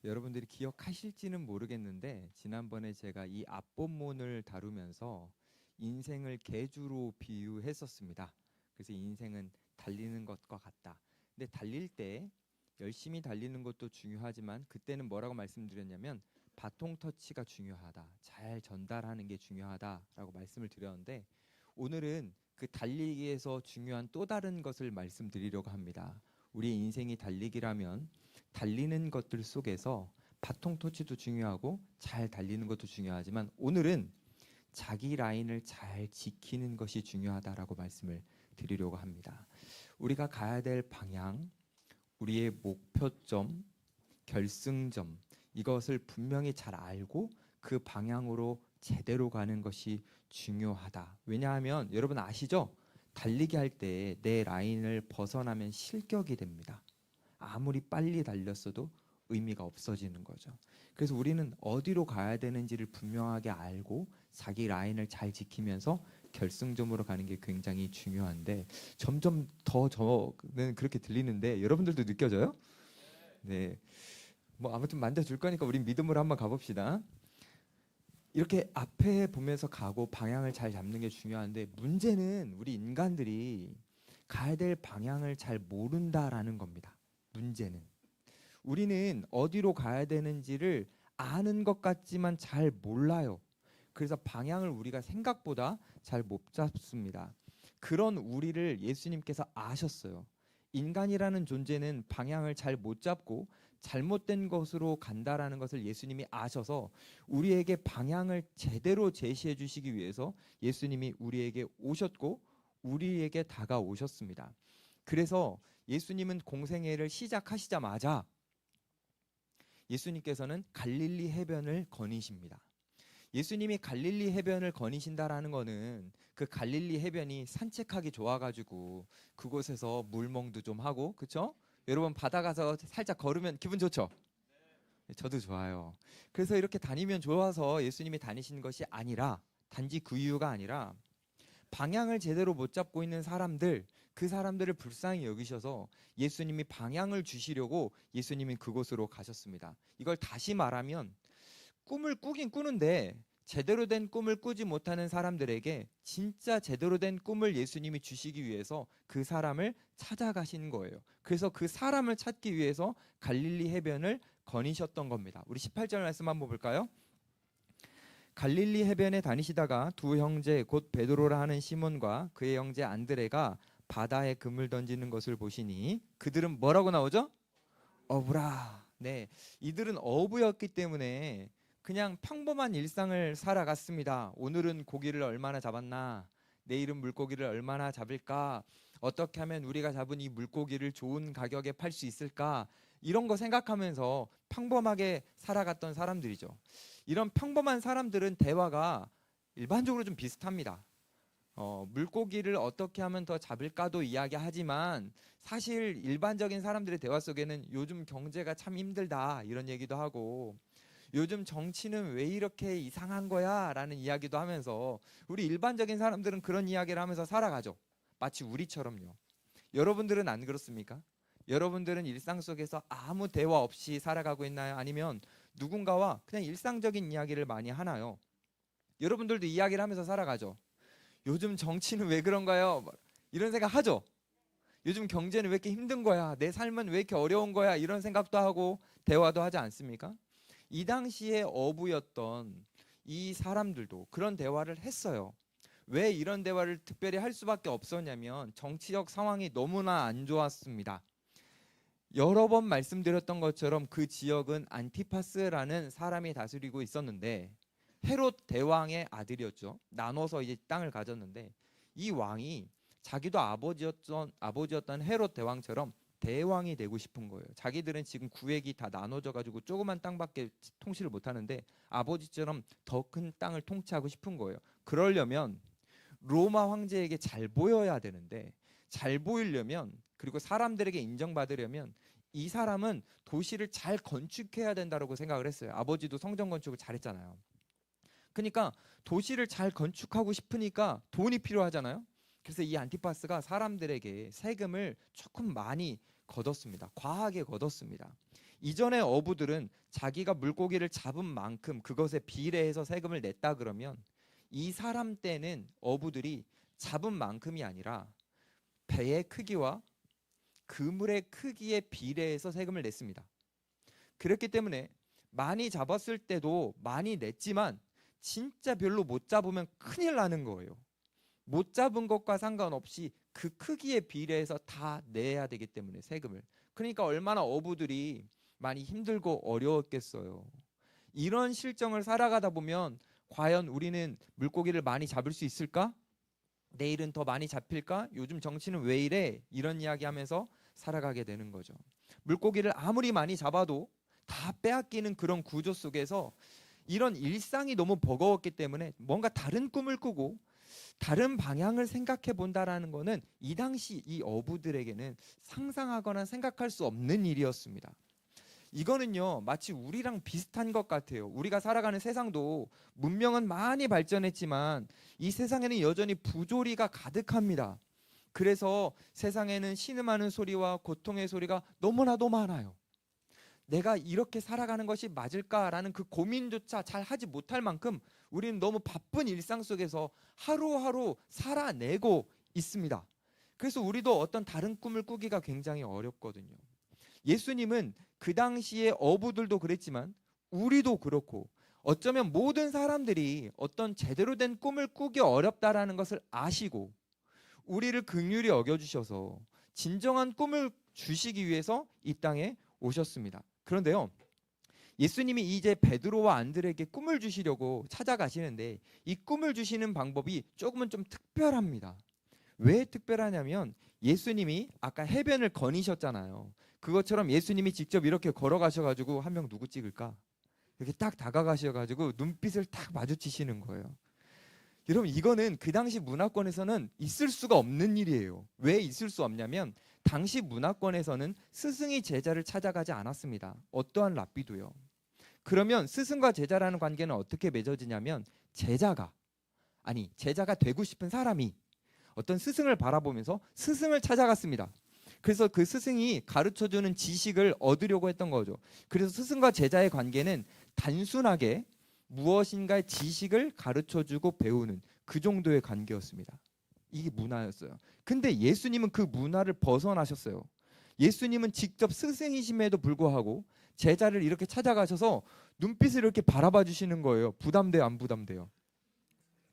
여러분들이 기억하실지는 모르겠는데 지난번에 제가 이 앞본문을 다루면서 인생을 개주로 비유했었습니다. 그래서 인생은 달리는 것과 같다. 근데 달릴 때 열심히 달리는 것도 중요하지만 그때는 뭐라고 말씀드렸냐면 바통 터치가 중요하다. 잘 전달하는 게 중요하다라고 말씀을 드렸는데 오늘은 그 달리기에서 중요한 또 다른 것을 말씀드리려고 합니다. 우리 인생이 달리기라면 달리는 것들 속에서 바통 터치도 중요하고 잘 달리는 것도 중요하지만 오늘은 자기 라인을 잘 지키는 것이 중요하다라고 말씀을 드리려고 합니다. 우리가 가야 될 방향, 우리의 목표점, 결승점 이것을 분명히 잘 알고 그 방향으로 제대로 가는 것이 중요하다. 왜냐하면 여러분 아시죠? 달리기 할 때 내 라인을 벗어나면 실격이 됩니다. 아무리 빨리 달렸어도 의미가 없어지는 거죠. 그래서 우리는 어디로 가야 되는지를 분명하게 알고 자기 라인을 잘 지키면서 결승점으로 가는 게 굉장히 중요한데 점점 더 저는 그렇게 들리는데 여러분들도 느껴져요? 네. 뭐 아무튼 만져줄 거니까 우린 믿음으로 한번 가봅시다. 이렇게 앞에 보면서 가고 방향을 잘 잡는 게 중요한데 문제는 우리 인간들이 가야 될 방향을 잘 모른다라는 겁니다. 문제는 우리는 어디로 가야 되는지를 아는 것 같지만 잘 몰라요. 그래서 방향을 우리가 생각보다 잘 못 잡습니다. 그런 우리를 예수님께서 아셨어요. 인간이라는 존재는 방향을 잘 못 잡고 잘못된 것으로 간다라는 것을 예수님이 아셔서 우리에게 방향을 제대로 제시해 주시기 위해서 예수님이 우리에게 오셨고 우리에게 다가오셨습니다. 그래서 예수님은 공생애를 시작하시자마자 예수님께서는 갈릴리 해변을 거니십니다. 예수님이 갈릴리 해변을 거니신다라는 거는 그 갈릴리 해변이 산책하기 좋아가지고 그곳에서 물멍도 좀 하고 그쵸? 여러분 바다 가서 살짝 걸으면 기분 좋죠? 저도 좋아요. 그래서 이렇게 다니면 좋아서 예수님이 다니시는 것이 아니라 단지 그 이유가 아니라 방향을 제대로 못 잡고 있는 사람들, 그 사람들을 불쌍히 여기셔서 예수님이 방향을 주시려고 예수님이 그곳으로 가셨습니다. 이걸 다시 말하면 꿈을 꾸긴 꾸는데 제대로 된 꿈을 꾸지 못하는 사람들에게 진짜 제대로 된 꿈을 예수님이 주시기 위해서 그 사람을 찾아가신 거예요. 그래서 그 사람을 찾기 위해서 갈릴리 해변을 거니셨던 겁니다. 우리 18절 말씀 한번 볼까요? 갈릴리 해변에 다니시다가 두 형제 곧 베드로라 하는 시몬과 그의 형제 안드레가 바다에 그물 던지는 것을 보시니 그들은 뭐라고 나오죠? 어부라. 네, 이들은 어부였기 때문에 그냥 평범한 일상을 살아갔습니다. 오늘은 고기를 얼마나 잡았나? 내일은 물고기를 얼마나 잡을까? 어떻게 하면 우리가 잡은 이 물고기를 좋은 가격에 팔 수 있을까? 이런 거 생각하면서 평범하게 살아갔던 사람들이죠. 이런 평범한 사람들은 대화가 일반적으로 좀 비슷합니다. 물고기를 어떻게 하면 더 잡을까도 이야기하지만 사실 일반적인 사람들의 대화 속에는 요즘 경제가 참 힘들다 이런 얘기도 하고 요즘 정치는 왜 이렇게 이상한 거야 라는 이야기도 하면서 우리 일반적인 사람들은 그런 이야기를 하면서 살아가죠. 마치 우리처럼요. 여러분들은 안 그렇습니까? 여러분들은 일상 속에서 아무 대화 없이 살아가고 있나요? 아니면 누군가와 그냥 일상적인 이야기를 많이 하나요? 여러분들도 이야기를 하면서 살아가죠. 요즘 정치는 왜 그런가요? 이런 생각 하죠. 요즘 경제는 왜 이렇게 힘든 거야? 내 삶은 왜 이렇게 어려운 거야? 이런 생각도 하고 대화도 하지 않습니까? 이 당시에 어부였던 이 사람들도 그런 대화를 했어요. 왜 이런 대화를 특별히 할 수밖에 없었냐면 정치적 상황이 너무나 안 좋았습니다. 여러 번 말씀드렸던 것처럼 그 지역은 안티파스라는 사람이 다스리고 있었는데 헤롯 대왕의 아들이었죠. 나눠서 이제 땅을 가졌는데 이 왕이 자기도 아버지였던 헤롯 대왕처럼 대왕이 되고 싶은 거예요. 자기들은 지금 구획이 다 나눠져 가지고 조그만 땅밖에 통치를 못 하는데 아버지처럼 더 큰 땅을 통치하고 싶은 거예요. 그러려면 로마 황제에게 잘 보여야 되는데 잘 보이려면 그리고 사람들에게 인정받으려면 이 사람은 도시를 잘 건축해야 된다고 생각을 했어요. 아버지도 성전 건축을 잘했잖아요. 그러니까 도시를 잘 건축하고 싶으니까 돈이 필요하잖아요. 그래서 이 안티파스가 사람들에게 세금을 조금 많이 걷었습니다. 과하게 걷었습니다. 이전의 어부들은 자기가 물고기를 잡은 만큼 그것에 비례해서 세금을 냈다 그러면 이 사람 때는 어부들이 잡은 만큼이 아니라 배의 크기와 그물의 크기에 비례해서 세금을 냈습니다. 그렇기 때문에 많이 잡았을 때도 많이 냈지만 진짜 별로 못 잡으면 큰일 나는 거예요. 못 잡은 것과 상관없이 그 크기에 비례해서 다 내야 되기 때문에 세금을. 그러니까 얼마나 어부들이 많이 힘들고 어려웠겠어요. 이런 실정을 살아가다 보면 과연 우리는 물고기를 많이 잡을 수 있을까? 내일은 더 많이 잡힐까? 요즘 정치는 왜 이래? 이런 이야기하면서 살아가게 되는 거죠. 물고기를 아무리 많이 잡아도 다 빼앗기는 그런 구조 속에서 이런 일상이 너무 버거웠기 때문에 뭔가 다른 꿈을 꾸고 다른 방향을 생각해 본다라는 거는 이 당시 이 어부들에게는 상상하거나 생각할 수 없는 일이었습니다. 이거는요 마치 우리랑 비슷한 것 같아요. 우리가 살아가는 세상도 문명은 많이 발전했지만 이 세상에는 여전히 부조리가 가득합니다. 그래서 세상에는 신음하는 소리와 고통의 소리가 너무나도 많아요. 내가 이렇게 살아가는 것이 맞을까라는 그 고민조차 잘 하지 못할 만큼 우리는 너무 바쁜 일상 속에서 하루하루 살아내고 있습니다. 그래서 우리도 어떤 다른 꿈을 꾸기가 굉장히 어렵거든요. 예수님은 그 당시에 어부들도 그랬지만 우리도 그렇고 어쩌면 모든 사람들이 어떤 제대로 된 꿈을 꾸기 어렵다라는 것을 아시고 우리를 긍휼히 여겨주셔서 진정한 꿈을 주시기 위해서 이 땅에 오셨습니다. 그런데요, 예수님이 이제 베드로와 안드레에게 꿈을 주시려고 찾아가시는데 이 꿈을 주시는 방법이 조금은 좀 특별합니다. 왜 특별하냐면 예수님이 아까 해변을 거니셨잖아요. 그것처럼 예수님이 직접 이렇게 걸어가셔가지고 한 명 누구 찍을까? 이렇게 딱 다가가셔가지고 눈빛을 딱 마주치시는 거예요. 여러분 이거는 그 당시 문화권에서는 있을 수가 없는 일이에요. 왜 있을 수 없냐면 당시 문화권에서는 스승이 제자를 찾아가지 않았습니다. 어떠한 랍비도요. 그러면 스승과 제자라는 관계는 어떻게 맺어지냐면 제자가 되고 싶은 사람이 어떤 스승을 바라보면서 스승을 찾아갔습니다. 그래서 그 스승이 가르쳐주는 지식을 얻으려고 했던 거죠. 그래서 스승과 제자의 관계는 단순하게 무엇인가의 지식을 가르쳐주고 배우는 그 정도의 관계였습니다. 이게 문화였어요. 근데 예수님은 그 문화를 벗어나셨어요. 예수님은 직접 스승이심에도 불구하고 제자를 이렇게 찾아가셔서 눈빛을 이렇게 바라봐 주시는 거예요. 부담돼요, 안 부담돼요?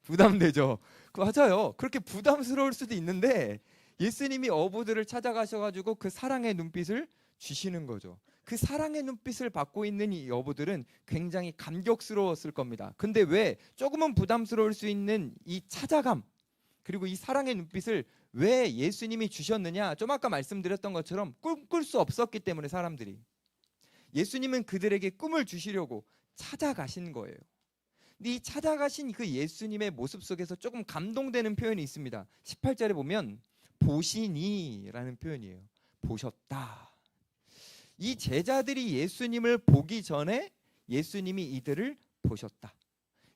부담되죠. 맞아요. 그렇게 부담스러울 수도 있는데 예수님이 어부들을 찾아가셔가지고 그 사랑의 눈빛을 주시는 거죠. 그 사랑의 눈빛을 받고 있는 이 어부들은 굉장히 감격스러웠을 겁니다. 근데 왜 조금은 부담스러울 수 있는 이 찾아감 그리고 이 사랑의 눈빛을 왜 예수님이 주셨느냐? 좀 아까 말씀드렸던 것처럼 꿈꿀 수 없었기 때문에 사람들이 예수님은 그들에게 꿈을 주시려고 찾아가신 거예요. 근데 이 찾아가신 그 예수님의 모습 속에서 조금 감동되는 표현이 있습니다. 18절에 보면 보시니라는 표현이에요. 보셨다. 이 제자들이 예수님을 보기 전에 예수님이 이들을 보셨다.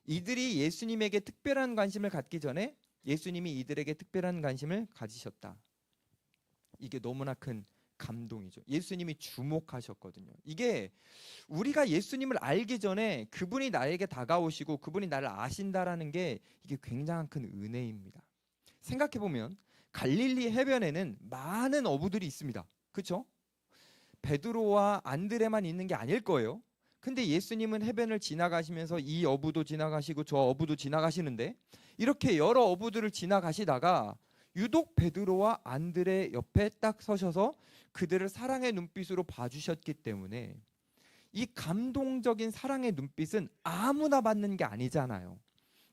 이들이 예수님에게 특별한 관심을 갖기 전에 예수님이 이들에게 특별한 관심을 가지셨다. 이게 너무나 큰 감동이죠. 예수님이 주목하셨거든요. 이게 우리가 예수님을 알기 전에 그분이 나에게 다가오시고 그분이 나를 아신다라는 게 이게 굉장한 큰 은혜입니다. 생각해 보면 갈릴리 해변에는 많은 어부들이 있습니다. 그렇죠? 베드로와 안드레만 있는 게 아닐 거예요. 근데 예수님은 해변을 지나가시면서 이 어부도 지나가시고 저 어부도 지나가시는데 이렇게 여러 어부들을 지나가시다가 유독 베드로와 안드레 옆에 딱 서셔서 그들을 사랑의 눈빛으로 봐주셨기 때문에 이 감동적인 사랑의 눈빛은 아무나 받는 게 아니잖아요.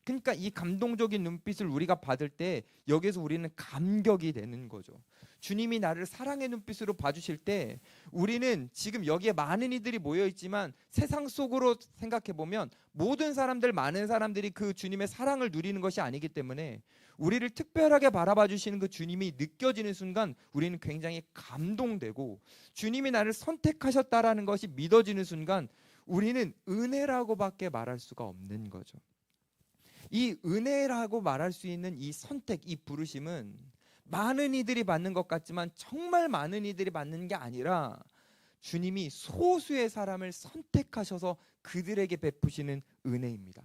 그러니까 이 감동적인 눈빛을 우리가 받을 때 여기서 우리는 감격이 되는 거죠. 주님이 나를 사랑의 눈빛으로 봐주실 때 우리는 지금 여기에 많은 이들이 모여 있지만 세상 속으로 생각해 보면 모든 사람들 많은 사람들이 그 주님의 사랑을 누리는 것이 아니기 때문에 우리를 특별하게 바라봐 주시는 그 주님이 느껴지는 순간 우리는 굉장히 감동되고 주님이 나를 선택하셨다라는 것이 믿어지는 순간 우리는 은혜라고밖에 말할 수가 없는 거죠. 이 은혜라고 말할 수 있는 이 선택, 이 부르심은 많은 이들이 받는 것 같지만 정말 많은 이들이 받는 게 아니라 주님이 소수의 사람을 선택하셔서 그들에게 베푸시는 은혜입니다.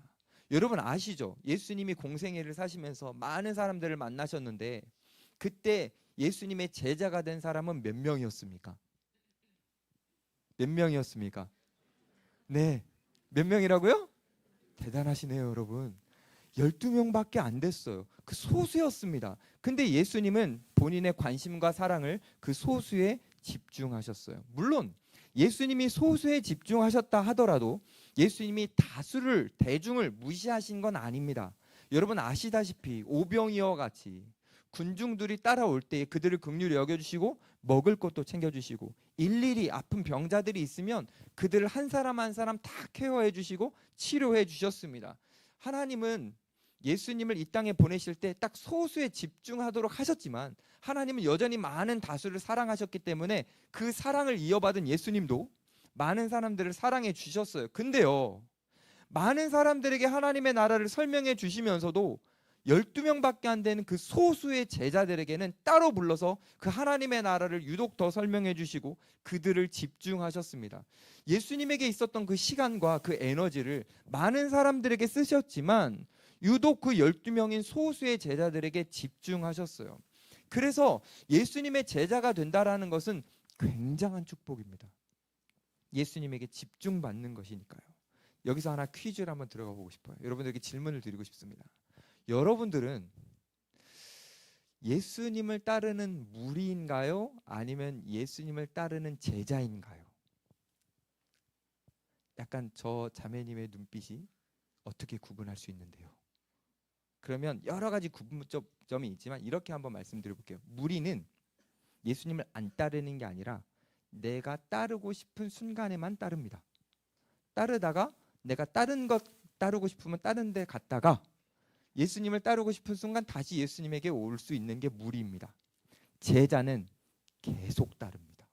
여러분 아시죠? 예수님이 공생애를 사시면서 많은 사람들을 만나셨는데 그때 예수님의 제자가 된 사람은 몇 명이었습니까? 몇 명이었습니까? 네. 몇 명이라고요? 대단하시네요, 여러분. 12명밖에 안 됐어요. 그 소수였습니다. 근데 예수님은 본인의 관심과 사랑을 그 소수에 집중하셨어요. 물론 예수님이 소수에 집중하셨다 하더라도 예수님이 다수를, 대중을 무시하신 건 아닙니다. 여러분 아시다시피 오병이어 같이 군중들이 따라올 때 그들을 긍휼히 여겨주시고 먹을 것도 챙겨주시고 일일이 아픈 병자들이 있으면 그들을 한 사람 한 사람 다 케어해 주시고 치료해 주셨습니다. 하나님은 예수님을 이 땅에 보내실 때 딱 소수에 집중하도록 하셨지만 하나님은 여전히 많은 다수를 사랑하셨기 때문에 그 사랑을 이어받은 예수님도 많은 사람들을 사랑해 주셨어요. 근데요, 많은 사람들에게 하나님의 나라를 설명해 주시면서도 12명밖에 안 되는 그 소수의 제자들에게는 따로 불러서 그 하나님의 나라를 유독 더 설명해 주시고 그들을 집중하셨습니다. 예수님에게 있었던 그 시간과 그 에너지를 많은 사람들에게 쓰셨지만 유독 그 12명인 소수의 제자들에게 집중하셨어요. 그래서 예수님의 제자가 된다라는 것은 굉장한 축복입니다. 예수님에게 집중받는 것이니까요. 여기서 하나 퀴즈를 한번 들어가 보고 싶어요. 여러분들에게 질문을 드리고 싶습니다. 여러분들은 예수님을 따르는 무리인가요? 아니면 예수님을 따르는 제자인가요? 약간 저 자매님의 눈빛이 어떻게 구분할 수 있는데요? 그러면 여러 가지 구분점이 있지만 이렇게 한번 말씀드려볼게요. 무리는 예수님을 안 따르는 게 아니라 내가 따르고 싶은 순간에만 따릅니다. 따르다가 내가 따르고 싶으면 다른 데 갔다가 예수님을 따르고 싶은 순간 다시 예수님에게 올 수 있는 게 무리입니다. 제자는 계속 따릅니다.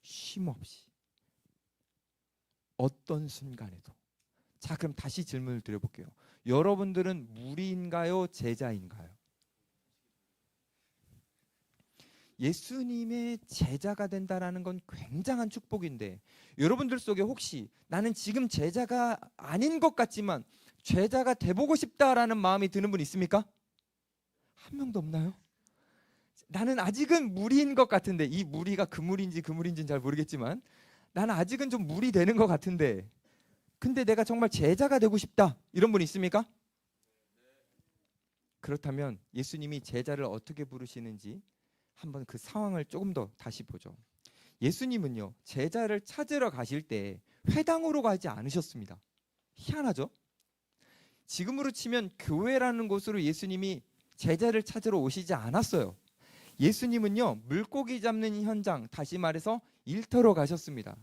쉼없이 어떤 순간에도. 자, 그럼 다시 질문을 드려볼게요. 여러분들은 무리인가요? 제자인가요? 예수님의 제자가 된다라는 건 굉장한 축복인데 여러분들 속에 혹시 나는 지금 제자가 아닌 것 같지만 제자가 돼보고 싶다라는 마음이 드는 분 있습니까? 한 명도 없나요? 나는 아직은 무리인 것 같은데, 이 무리가 그 무리인지는 잘 모르겠지만 나는 아직은 좀 무리 되는 것 같은데 근데 내가 정말 제자가 되고 싶다 이런 분 있습니까? 그렇다면 예수님이 제자를 어떻게 부르시는지 한번 그 상황을 조금 더 다시 보죠. 예수님은요, 제자를 찾으러 가실 때 회당으로 가지 않으셨습니다. 희한하죠? 지금으로 치면 교회라는 곳으로 예수님이 제자를 찾으러 오시지 않았어요. 예수님은요, 물고기 잡는 현장, 다시 말해서 일터로 가셨습니다.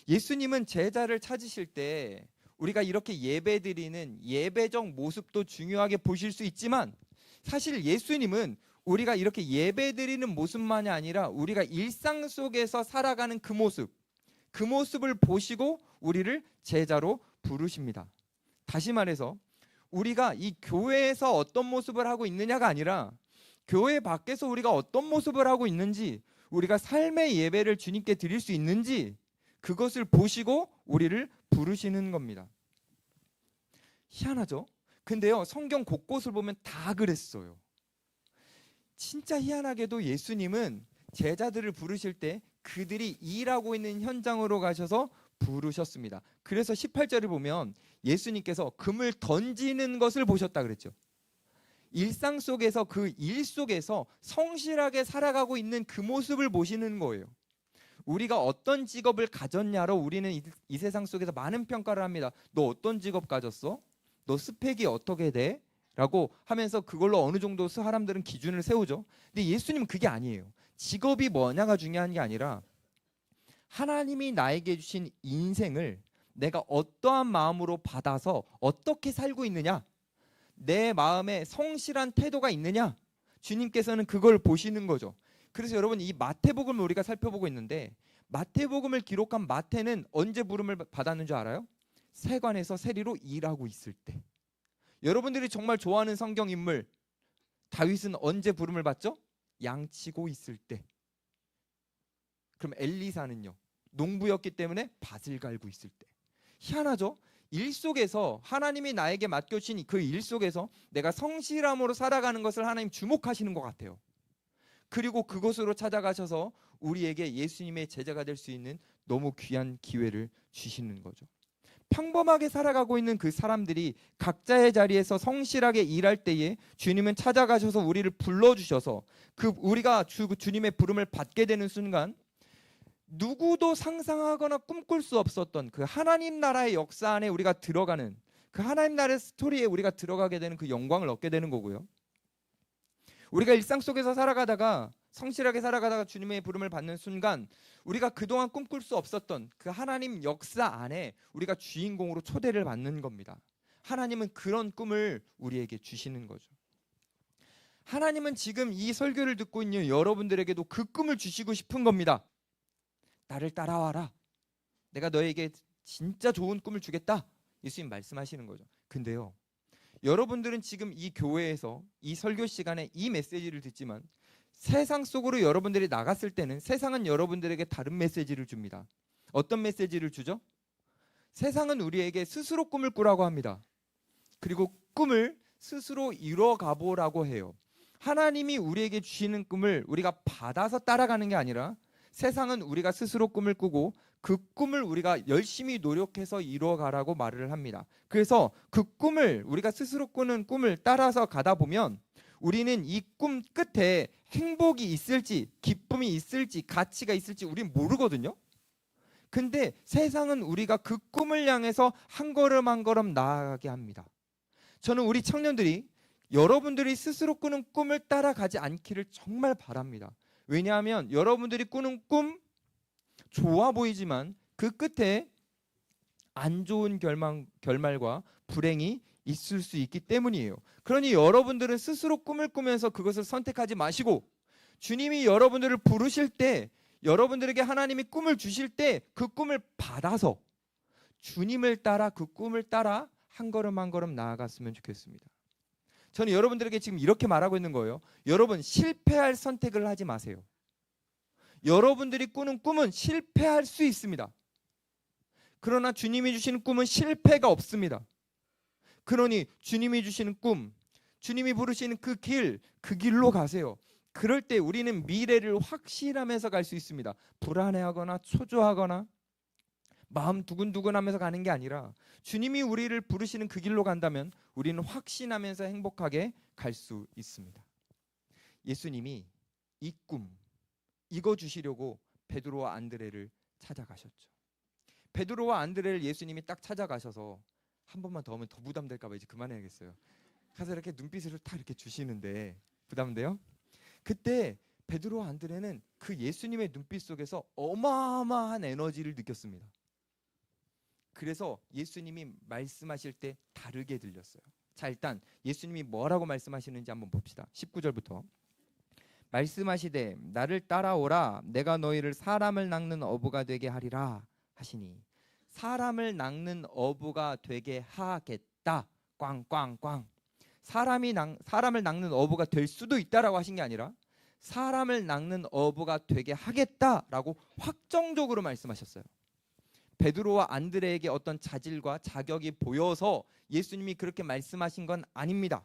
예수님은 제자를 찾으실 때 우리가 이렇게 예배드리는 예배적 모습도 중요하게 보실 수 있지만 사실 예수님은 우리가 이렇게 예배드리는 모습만이 아니라 우리가 일상 속에서 살아가는 그 모습을 보시고 우리를 제자로 부르십니다. 다시 말해서 우리가 이 교회에서 어떤 모습을 하고 있느냐가 아니라 교회 밖에서 우리가 어떤 모습을 하고 있는지, 우리가 삶의 예배를 주님께 드릴 수 있는지 그것을 보시고 우리를 부르시는 겁니다. 희한하죠? 근데요, 성경 곳곳을 보면 다 그랬어요. 진짜 희한하게도 예수님은 제자들을 부르실 때 그들이 일하고 있는 현장으로 가셔서 부르셨습니다. 그래서 18절을 보면 예수님께서 금을 던지는 것을 보셨다 그랬죠. 일상 속에서 그 일 속에서 성실하게 살아가고 있는 그 모습을 보시는 거예요. 우리가 어떤 직업을 가졌냐로 우리는 이 세상 속에서 많은 평가를 합니다. 너 어떤 직업 가졌어? 너 스펙이 어떻게 돼? 라고 하면서 그걸로 어느 정도 사람들은 기준을 세우죠. 근데 예수님은 그게 아니에요. 직업이 뭐냐가 중요한 게 아니라 하나님이 나에게 주신 인생을 내가 어떠한 마음으로 받아서 어떻게 살고 있느냐, 내 마음에 성실한 태도가 있느냐, 주님께서는 그걸 보시는 거죠. 그래서 여러분, 이 마태복음을 우리가 살펴보고 있는데 마태복음을 기록한 마태는 언제 부름을 받았는 줄 알아요? 세관에서 세리로 일하고 있을 때. 여러분들이 정말 좋아하는 성경 인물 다윗은 언제 부름을 받죠? 양치고 있을 때. 그럼 엘리사는요? 농부였기 때문에 밭을 갈고 있을 때. 희한하죠? 일 속에서 하나님이 나에게 맡겨주신 그 일 속에서 내가 성실함으로 살아가는 것을 하나님 주목하시는 것 같아요. 그리고 그곳으로 찾아가셔서 우리에게 예수님의 제자가 될 수 있는 너무 귀한 기회를 주시는 거죠. 평범하게 살아가고 있는 그 사람들이 각자의 자리에서 성실하게 일할 때에 주님은 찾아가셔서 우리를 불러주셔서 우리가 주님의 부름을 받게 되는 순간 누구도 상상하거나 꿈꿀 수 없었던 그 하나님 나라의 역사 안에 우리가 들어가는, 그 하나님 나라의 스토리에 우리가 들어가게 되는 그 영광을 얻게 되는 거고요. 우리가 일상 속에서 살아가다가 성실하게 살아가다가 주님의 부름을 받는 순간 우리가 그동안 꿈꿀 수 없었던 그 하나님 역사 안에 우리가 주인공으로 초대를 받는 겁니다. 하나님은 그런 꿈을 우리에게 주시는 거죠. 하나님은 지금 이 설교를 듣고 있는 여러분들에게도 그 꿈을 주시고 싶은 겁니다. 나를 따라와라. 내가 너에게 진짜 좋은 꿈을 주겠다. 예수님 말씀하시는 거죠. 근데요, 여러분들은 지금 이 교회에서 이 설교 시간에 이 메시지를 듣지만 세상 속으로 여러분들이 나갔을 때는 세상은 여러분들에게 다른 메시지를 줍니다. 어떤 메시지를 주죠? 세상은 우리에게 스스로 꿈을 꾸라고 합니다. 그리고 꿈을 스스로 이뤄가 보라고 해요. 하나님이 우리에게 주시는 꿈을 우리가 받아서 따라가는 게 아니라 세상은 우리가 스스로 꿈을 꾸고 그 꿈을 우리가 열심히 노력해서 이루어가라고 말을 합니다. 그래서 그 꿈을, 우리가 스스로 꾸는 꿈을 따라서 가다 보면 우리는 이 꿈 끝에 행복이 있을지, 기쁨이 있을지, 가치가 있을지 우린 모르거든요. 근데 세상은 우리가 그 꿈을 향해서 한 걸음 한 걸음 나아가게 합니다. 저는 우리 청년들이 여러분들이 스스로 꾸는 꿈을 따라가지 않기를 정말 바랍니다. 왜냐하면 여러분들이 꾸는 꿈 좋아 보이지만 그 끝에 안 좋은 결말과 불행이 있을 수 있기 때문이에요. 그러니 여러분들은 스스로 꿈을 꾸면서 그것을 선택하지 마시고 주님이 여러분들을 부르실 때, 여러분들에게 하나님이 꿈을 주실 때 그 꿈을 받아서 주님을 따라, 그 꿈을 따라 한 걸음 한 걸음 나아갔으면 좋겠습니다. 저는 여러분들에게 지금 이렇게 말하고 있는 거예요. 여러분, 실패할 선택을 하지 마세요. 여러분들이 꾸는 꿈은 실패할 수 있습니다. 그러나 주님이 주시는 꿈은 실패가 없습니다. 그러니 주님이 주시는 꿈, 주님이 부르시는 그 길로 가세요. 그럴 때 우리는 미래를 확신하면서 갈 수 있습니다. 불안해하거나 초조하거나 마음 두근두근하면서 가는 게 아니라 주님이 우리를 부르시는 그 길로 간다면 우리는 확신하면서 행복하게 갈 수 있습니다. 예수님이 이 꿈, 이거 주시려고 베드로와 안드레를 찾아가셨죠. 베드로와 안드레를 예수님이 딱 찾아가셔서 한 번만 더 하면 더 부담될까 봐 이제 그만해야겠어요. 가서 이렇게 눈빛을 딱 이렇게 주시는데 부담돼요? 그때 베드로와 안드레는 그 예수님의 눈빛 속에서 어마어마한 에너지를 느꼈습니다. 그래서 예수님이 말씀하실 때 다르게 들렸어요. 자, 일단 예수님이 뭐라고 말씀하시는지 한번 봅시다. 19절부터. 말씀하시되 나를 따라오라. 내가 너희를 사람을 낚는 어부가 되게 하리라 하시니, 사람을 낚는 어부가 되게 하겠다. 꽝꽝꽝. 사람을 낚는 어부가 될 수도 있다라고 하신 게 아니라 사람을 낚는 어부가 되게 하겠다라고 확정적으로 말씀하셨어요. 베드로와 안드레에게 어떤 자질과 자격이 보여서 예수님이 그렇게 말씀하신 건 아닙니다.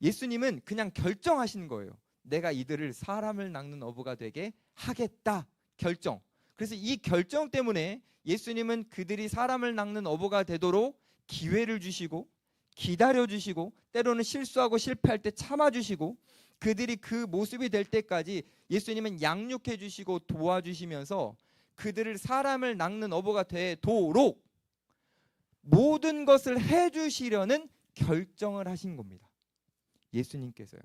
예수님은 그냥 결정하신 거예요. 내가 이들을 사람을 낚는 어부가 되게 하겠다. 결정. 그래서 이 결정 때문에 예수님은 그들이 사람을 낚는 어부가 되도록 기회를 주시고 기다려주시고 때로는 실수하고 실패할 때 참아주시고 그들이 그 모습이 될 때까지 예수님은 양육해 주시고 도와주시면서 그들을 사람을 낚는 어부가 되도록 모든 것을 해주시려는 결정을 하신 겁니다. 예수님께서요.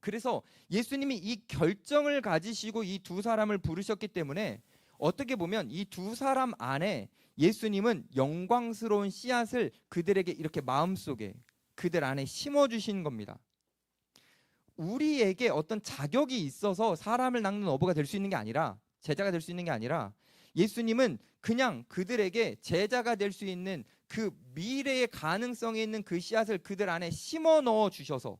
그래서 예수님이 이 결정을 가지시고 이 두 사람을 부르셨기 때문에 어떻게 보면 이 두 사람 안에 예수님은 영광스러운 씨앗을 그들에게 이렇게 마음속에 그들 안에 심어주신 겁니다. 우리에게 어떤 자격이 있어서 사람을 낚는 어부가 될 수 있는 게 아니라, 제자가 될 수 있는 게 아니라 예수님은 그냥 그들에게 제자가 될 수 있는 그 미래의 가능성이 있는 그 씨앗을 그들 안에 심어 넣어 주셔서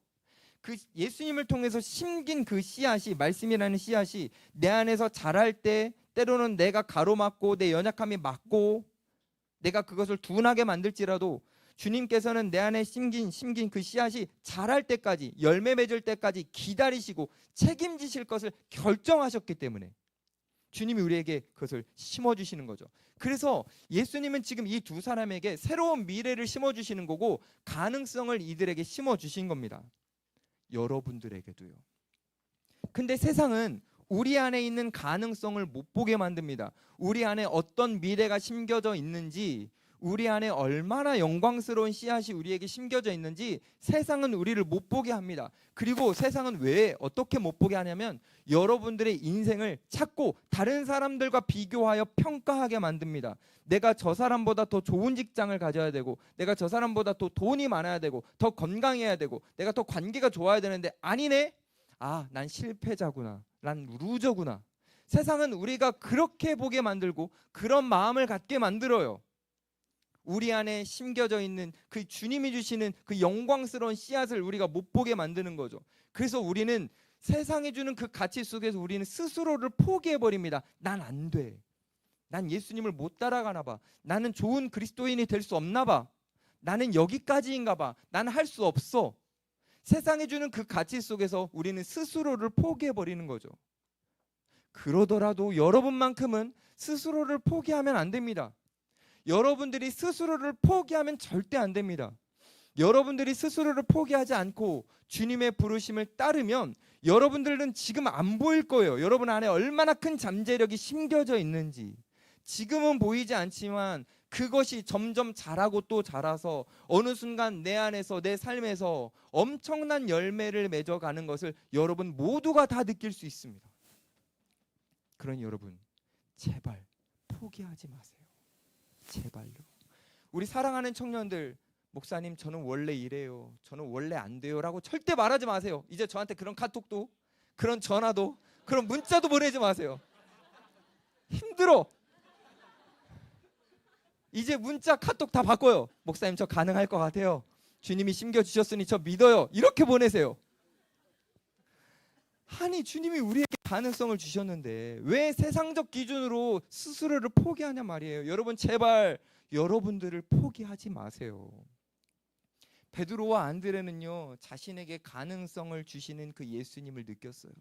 그 예수님을 통해서 심긴 그 씨앗이, 말씀이라는 씨앗이 내 안에서 자랄 때 때로는 내가 가로막고 내 연약함이 막고 내가 그것을 둔하게 만들지라도 주님께서는 내 안에 심긴 그 씨앗이 자랄 때까지, 열매 맺을 때까지 기다리시고 책임지실 것을 결정하셨기 때문에 주님이 우리에게 그것을 심어주시는 거죠. 그래서 예수님은 지금 이 두 사람에게 새로운 미래를 심어주시는 거고 가능성을 이들에게 심어주신 겁니다. 여러분들에게도요. 근데 세상은 우리 안에 있는 가능성을 못 보게 만듭니다. 우리 안에 어떤 미래가 심겨져 있는지, 우리 안에 얼마나 영광스러운 씨앗이 우리에게 심겨져 있는지 세상은 우리를 못 보게 합니다. 그리고 세상은 왜 어떻게 못 보게 하냐면 여러분들의 인생을 찾고 다른 사람들과 비교하여 평가하게 만듭니다. 내가 저 사람보다 더 좋은 직장을 가져야 되고, 내가 저 사람보다 더 돈이 많아야 되고, 더 건강해야 되고, 내가 더 관계가 좋아야 되는데 아니네? 아, 난 실패자구나. 난 루저구나. 세상은 우리가 그렇게 보게 만들고 그런 마음을 갖게 만들어요. 우리 안에 심겨져 있는 그 주님이 주시는 그 영광스러운 씨앗을 우리가 못 보게 만드는 거죠. 그래서 우리는 세상이 주는 그 가치 속에서 우리는 스스로를 포기해버립니다. 난 안 돼. 난 예수님을 못 따라가나 봐. 나는 좋은 그리스도인이 될 수 없나 봐. 나는 여기까지인가 봐. 나는 할 수 없어. 세상이 주는 그 가치 속에서 우리는 스스로를 포기해버리는 거죠. 그러더라도 여러분만큼은 스스로를 포기하면 안 됩니다. 여러분들이 스스로를 포기하면 절대 안 됩니다. 여러분들이 스스로를 포기하지 않고 주님의 부르심을 따르면 여러분들은 지금 안 보일 거예요. 여러분 안에 얼마나 큰 잠재력이 심겨져 있는지. 지금은 보이지 않지만 그것이 점점 자라고 또 자라서 어느 순간 내 안에서, 내 삶에서 엄청난 열매를 맺어가는 것을 여러분 모두가 다 느낄 수 있습니다. 그러니 여러분 제발 포기하지 마세요. 제발요. 우리 사랑하는 청년들, 목사님 저는 원래 이래요, 저는 원래 안 돼요 라고 절대 말하지 마세요. 이제 저한테 그런 카톡도, 그런 전화도, 그런 문자도 보내지 마세요. 힘들어. 이제 문자 카톡 다 바꿔요. 목사님 저 가능할 것 같아요. 주님이 심겨주셨으니 저 믿어요. 이렇게 보내세요. 아니 주님이 우리에게 가능성을 주셨는데 왜 세상적 기준으로 스스로를 포기하냐 말이에요. 여러분 제발 여러분들을 포기하지 마세요. 베드로와 안드레는요 자신에게 가능성을 주시는 그 예수님을 느꼈어요.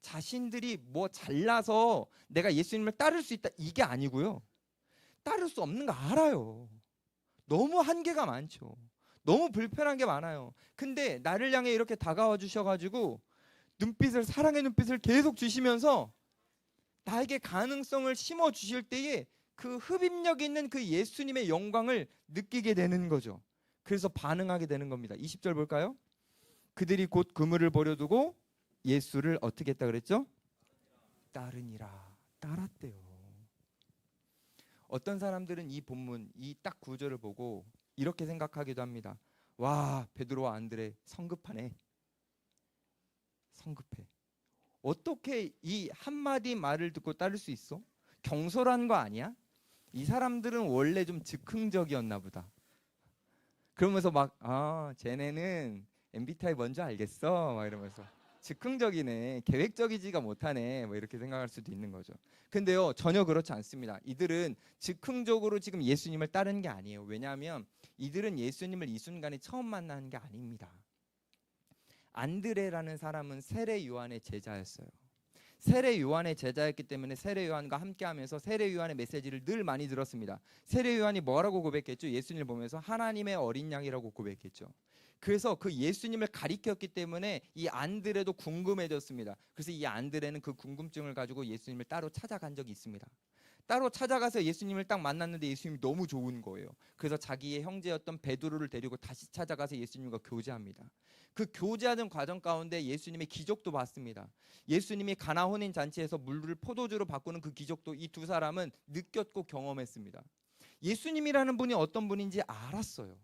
자신들이 뭐 잘나서 내가 예수님을 따를 수 있다 이게 아니고요. 따를 수 없는 거 알아요. 너무 한계가 많죠. 너무 불편한 게 많아요. 근데 나를 향해 이렇게 다가와 주셔가지고 눈빛을, 사랑의 눈빛을 계속 주시면서 나에게 가능성을 심어 주실 때에 그 흡입력 있는 그 예수님의 영광을 느끼게 되는 거죠. 그래서 반응하게 되는 겁니다. 20절 볼까요? 그들이 곧 그물을 버려두고 예수를 어떻게 했다 그랬죠? 따르니라. 따랐대요. 어떤 사람들은 이 본문, 이 딱 구절을 보고 이렇게 생각하기도 합니다. 와, 베드로와 안드레 성급하네. 성급해. 어떻게 이 한마디 말을 듣고 따를 수 있어? 경솔한 거 아니야? 이 사람들은 원래 좀 즉흥적이었나 보다. 그러면서 막 쟤네는 MBTI 뭔지 알겠어? 막 이러면서 즉흥적이네, 계획적이지가 못하네, 뭐 이렇게 생각할 수도 있는 거죠. 근데요 전혀 그렇지 않습니다. 이들은 즉흥적으로 지금 예수님을 따르는 게 아니에요. 왜냐하면 이들은 예수님을 이 순간에 처음 만나는 게 아닙니다. 안드레라는 사람은 세례 요한의 제자였어요. 세례 요한의 제자였기 때문에 세례 요한과 함께하면서 세례 요한의 메시지를 늘 많이 들었습니다. 세례 요한이 뭐라고 고백했죠? 예수님을 보면서 하나님의 어린 양이라고 고백했죠. 그래서 그 예수님을 가리켰기 때문에 이 안드레도 궁금해졌습니다. 그래서 이 안드레는 그 궁금증을 가지고 예수님을 따로 찾아간 적이 있습니다. 따로 찾아가서 예수님을 딱 만났는데 예수님이 너무 좋은 거예요. 그래서 자기의 형제였던 베드로를 데리고 다시 찾아가서 예수님과 교제합니다. 그 교제하는 과정 가운데 예수님의 기적도 봤습니다. 예수님이 가나 혼인 잔치에서 물을 포도주로 바꾸는 그 기적도 이 두 사람은 느꼈고 경험했습니다. 예수님이라는 분이 어떤 분인지 알았어요.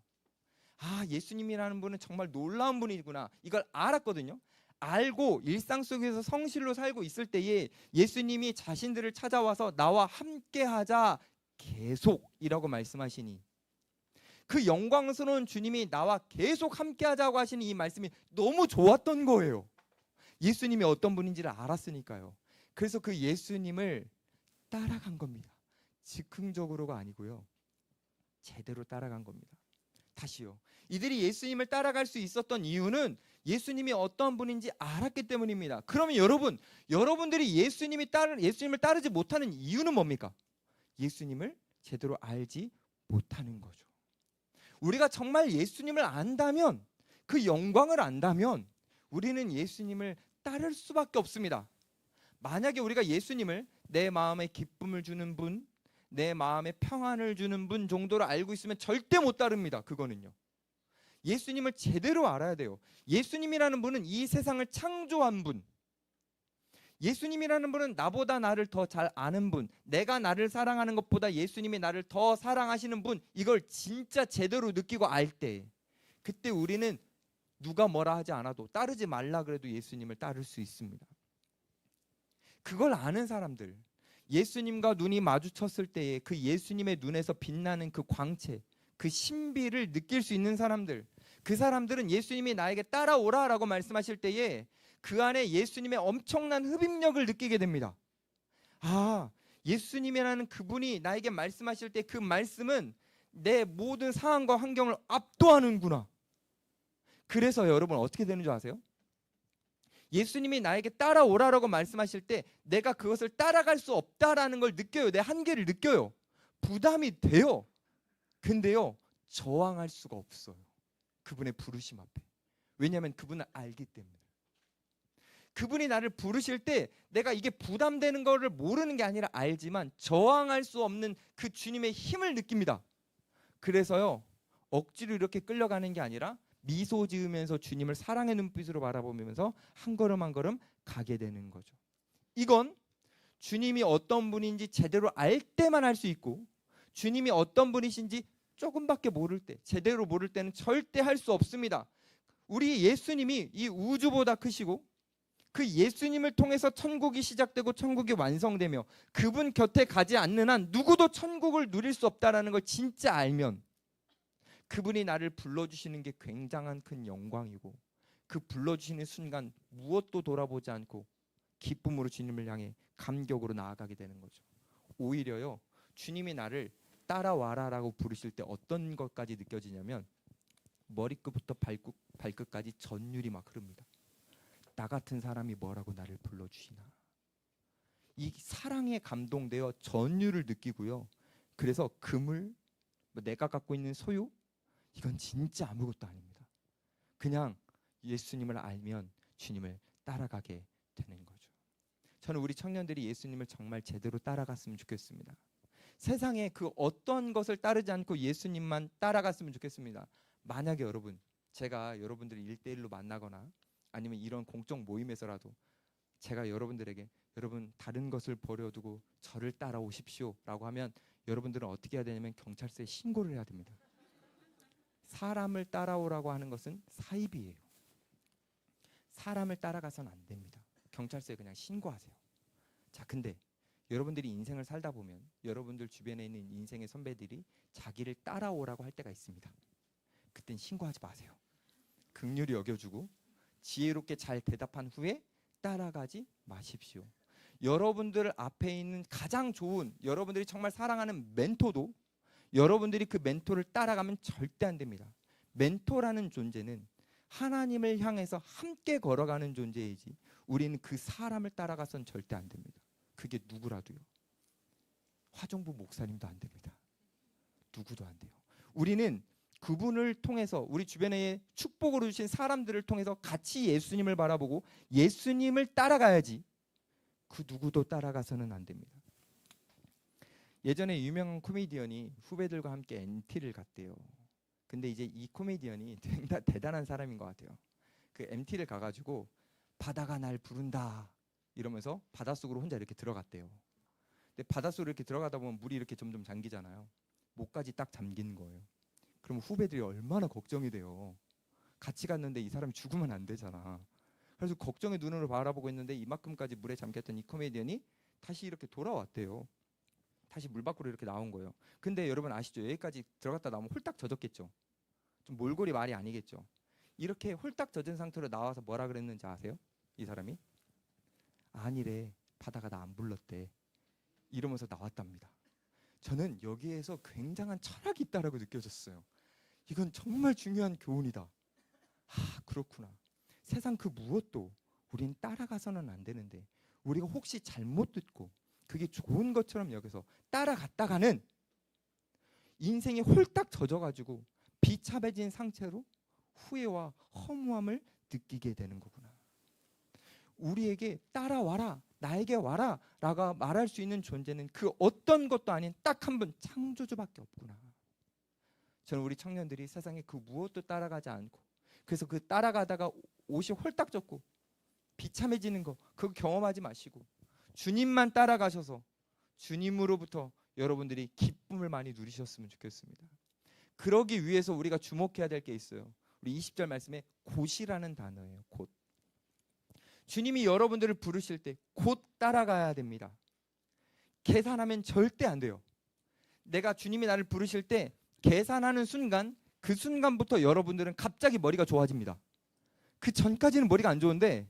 아, 예수님이라는 분은 정말 놀라운 분이구나. 이걸 알았거든요. 알고 일상 속에서 성실로 살고 있을 때에 예수님이 자신들을 찾아와서 나와 함께하자 계속이라고 말씀하시니 그 영광스러운 주님이 나와 계속 함께하자고 하시는 이 말씀이 너무 좋았던 거예요. 예수님이 어떤 분인지를 알았으니까요. 그래서 그 예수님을 따라간 겁니다. 즉흥적으로가 아니고요. 제대로 따라간 겁니다. 다시요. 이들이 예수님을 따라갈 수 있었던 이유는 예수님이 어떤 분인지 알았기 때문입니다. 그러면 여러분들이 예수님을 따르지 못하는 이유는 뭡니까? 예수님을 제대로 알지 못하는 거죠. 우리가 정말 예수님을 안다면, 그 영광을 안다면 우리는 예수님을 따를 수밖에 없습니다. 만약에 우리가 예수님을 내 마음에 기쁨을 주는 분, 내 마음에 평안을 주는 분 정도로 알고 있으면 절대 못 따릅니다. 그거는요. 예수님을 제대로 알아야 돼요. 예수님이라는 분은 이 세상을 창조한 분, 예수님이라는 분은 나보다 나를 더 잘 아는 분, 내가 나를 사랑하는 것보다 예수님이 나를 더 사랑하시는 분, 이걸 진짜 제대로 느끼고 알 때, 그때 우리는 누가 뭐라 하지 않아도, 따르지 말라 그래도 예수님을 따를 수 있습니다. 그걸 아는 사람들, 예수님과 눈이 마주쳤을 때에 그 예수님의 눈에서 빛나는 그 광채, 그 신비를 느낄 수 있는 사람들, 그 사람들은 예수님이 나에게 따라오라라고 말씀하실 때에 그 안에 예수님의 엄청난 흡입력을 느끼게 됩니다. 아, 예수님이라는 그분이 나에게 말씀하실 때 그 말씀은 내 모든 상황과 환경을 압도하는구나. 그래서 여러분 어떻게 되는 줄 아세요? 예수님이 나에게 따라오라라고 말씀하실 때 내가 그것을 따라갈 수 없다라는 걸 느껴요. 내 한계를 느껴요. 부담이 돼요. 근데요, 저항할 수가 없어요. 그분의 부르심 앞에. 왜냐하면 그분을 알기 때문에. 그분이 나를 부르실 때 내가 이게 부담되는 거를 모르는 게 아니라 알지만 저항할 수 없는 그 주님의 힘을 느낍니다. 그래서요, 억지로 이렇게 끌려가는 게 아니라 미소 지으면서 주님을 사랑의 눈빛으로 바라보면서 한 걸음 한 걸음 가게 되는 거죠. 이건 주님이 어떤 분인지 제대로 알 때만 할 수 있고, 주님이 어떤 분이신지 조금밖에 모를 때, 제대로 모를 때는 절대 할 수 없습니다. 우리 예수님이 이 우주보다 크시고, 그 예수님을 통해서 천국이 시작되고 천국이 완성되며 그분 곁에 가지 않는 한 누구도 천국을 누릴 수 없다는 걸 진짜 알면, 그분이 나를 불러주시는 게 굉장한 큰 영광이고, 그 불러주시는 순간 무엇도 돌아보지 않고 기쁨으로 주님을 향해 감격으로 나아가게 되는 거죠. 오히려요, 주님이 나를 따라와라라고 부르실 때 어떤 것까지 느껴지냐면 머리끝부터 발끝까지 전율이 막 흐릅니다. 나 같은 사람이 뭐라고 나를 불러주시나. 이 사랑에 감동되어 전율을 느끼고요. 그래서 그물, 내가 갖고 있는 소유, 이건 진짜 아무것도 아닙니다. 그냥 예수님을 알면 주님을 따라가게 되는 거죠. 저는 우리 청년들이 예수님을 정말 제대로 따라갔으면 좋겠습니다. 세상에 그 어떤 것을 따르지 않고 예수님만 따라갔으면 좋겠습니다. 만약에 여러분, 제가 여러분들을 1대1로 만나거나 아니면 이런 공적 모임에서라도 제가 여러분들에게 여러분 다른 것을 버려두고 저를 따라오십시오 라고 하면 여러분들은 어떻게 해야 되냐면 경찰서에 신고를 해야 됩니다. 사람을 따라오라고 하는 것은 사입이에요. 사람을 따라가서는 안 됩니다. 경찰서에 그냥 신고하세요. 자, 근데 여러분들이 인생을 살다 보면 여러분들 주변에 있는 인생의 선배들이 자기를 따라오라고 할 때가 있습니다. 그땐 신고하지 마세요. 긍휼히 여겨주고 지혜롭게 잘 대답한 후에 따라가지 마십시오. 여러분들 앞에 있는 가장 좋은, 여러분들이 정말 사랑하는 멘토도 여러분들이 그 멘토를 따라가면 절대 안 됩니다. 멘토라는 존재는 하나님을 향해서 함께 걸어가는 존재이지 우리는 그 사람을 따라가선 절대 안 됩니다. 그게 누구라도요. 화정부 목사님도 안 됩니다. 누구도 안 돼요. 우리는 그분을 통해서 우리 주변에 축복으로 주신 사람들을 통해서 같이 예수님을 바라보고 예수님을 따라가야지 그 누구도 따라가서는 안 됩니다. 예전에 유명한 코미디언이 후배들과 함께 MT를 갔대요. 근데 이제 이 코미디언이 대단한 사람인 것 같아요. 그 MT를 가가지고 바다가 날 부른다 이러면서 바닷속으로 혼자 이렇게 들어갔대요. 근데 바닷속으로 이렇게 들어가다 보면 물이 이렇게 점점 잠기잖아요. 목까지 딱 잠기는 거예요. 그럼 후배들이 얼마나 걱정이 돼요. 같이 갔는데 이 사람이 죽으면 안 되잖아. 그래서 걱정의 눈으로 바라보고 있는데 이만큼까지 물에 잠겼던 이 코미디언이 다시 이렇게 돌아왔대요. 다시 물 밖으로 이렇게 나온 거예요. 근데 여러분 아시죠? 여기까지 들어갔다 나오면 홀딱 젖었겠죠. 좀 몰골이 말이 아니겠죠. 이렇게 홀딱 젖은 상태로 나와서 뭐라 그랬는지 아세요? 이 사람이? 아니래. 바다가 나 안 불렀대. 이러면서 나왔답니다. 저는 여기에서 굉장한 철학이 있다라고 느껴졌어요. 이건 정말 중요한 교훈이다. 아, 그렇구나. 세상 그 무엇도 우린 따라가서는 안 되는데, 우리가 혹시 잘못 듣고 그게 좋은 것처럼 여겨서 따라갔다가는 인생이 홀딱 젖어가지고 비참해진 상태로 후회와 허무함을 느끼게 되는 거구나. 우리에게 따라와라, 나에게 와라 라고 말할 수 있는 존재는 그 어떤 것도 아닌 딱 한 분, 창조주밖에 없구나. 저는 우리 청년들이 세상에 그 무엇도 따라가지 않고, 그래서 그 따라가다가 옷이 홀딱 젖고 비참해지는 거, 그거 경험하지 마시고 주님만 따라가셔서 주님으로부터 여러분들이 기쁨을 많이 누리셨으면 좋겠습니다. 그러기 위해서 우리가 주목해야 될 게 있어요. 우리 20절 말씀에 곧이라는 단어예요. 곧. 주님이 여러분들을 부르실 때 곧 따라가야 됩니다. 계산하면 절대 안 돼요. 내가 주님이 나를 부르실 때 계산하는 순간, 그 순간부터 여러분들은 갑자기 머리가 좋아집니다. 그 전까지는 머리가 안 좋은데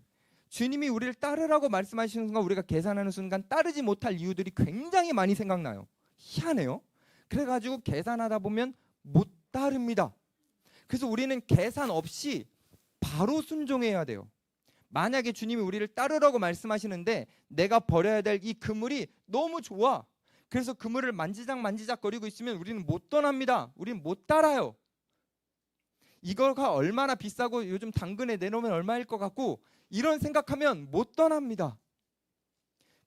주님이 우리를 따르라고 말씀하시는 순간, 우리가 계산하는 순간 따르지 못할 이유들이 굉장히 많이 생각나요. 희한해요. 그래가지고 계산하다 보면 못 따릅니다. 그래서 우리는 계산 없이 바로 순종해야 돼요. 만약에 주님이 우리를 따르라고 말씀하시는데 내가 버려야 될 이 그물이 너무 좋아. 그래서 그물을 만지작거리고 있으면 우리는 못 떠납니다. 우리는 못 따라요. 이거가 얼마나 비싸고 요즘 당근에 내놓으면 얼마일 것 같고, 이런 생각하면 못 떠납니다.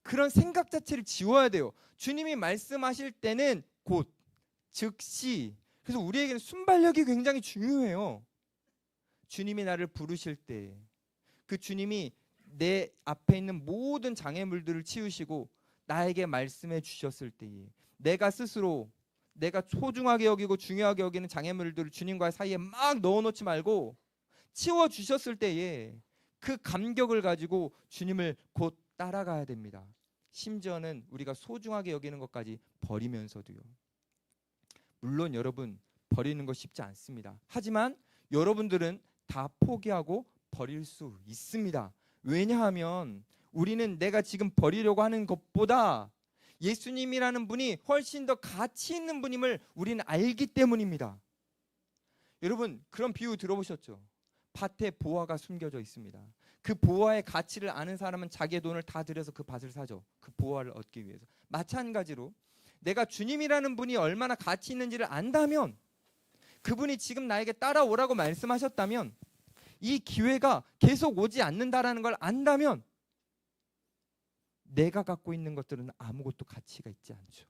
그런 생각 자체를 지워야 돼요. 주님이 말씀하실 때는 곧, 즉시. 그래서 우리에게는 순발력이 굉장히 중요해요. 주님이 나를 부르실 때, 그 주님이 내 앞에 있는 모든 장애물들을 치우시고 나에게 말씀해 주셨을 때에, 내가 스스로 내가 소중하게 여기고 중요하게 여기는 장애물들을 주님과 사이에 막 넣어놓지 말고 치워주셨을 때에 그 감격을 가지고 주님을 곧 따라가야 됩니다. 심지어는 우리가 소중하게 여기는 것까지 버리면서도요. 물론 여러분, 버리는 거 쉽지 않습니다. 하지만 여러분들은 다 포기하고 버릴 수 있습니다. 왜냐하면 우리는 내가 지금 버리려고 하는 것보다 예수님이라는 분이 훨씬 더 가치 있는 분임을 우리는 알기 때문입니다. 여러분, 그런 비유 들어보셨죠? 밭에 보화가 숨겨져 있습니다. 그 보화의 가치를 아는 사람은 자기의 돈을 다 들여서 그 밭을 사죠. 그 보화를 얻기 위해서. 마찬가지로 내가 주님이라는 분이 얼마나 가치 있는지를 안다면, 그분이 지금 나에게 따라오라고 말씀하셨다면, 이 기회가 계속 오지 않는다라는 걸 안다면 내가 갖고 있는 것들은 아무것도 가치가 있지 않죠.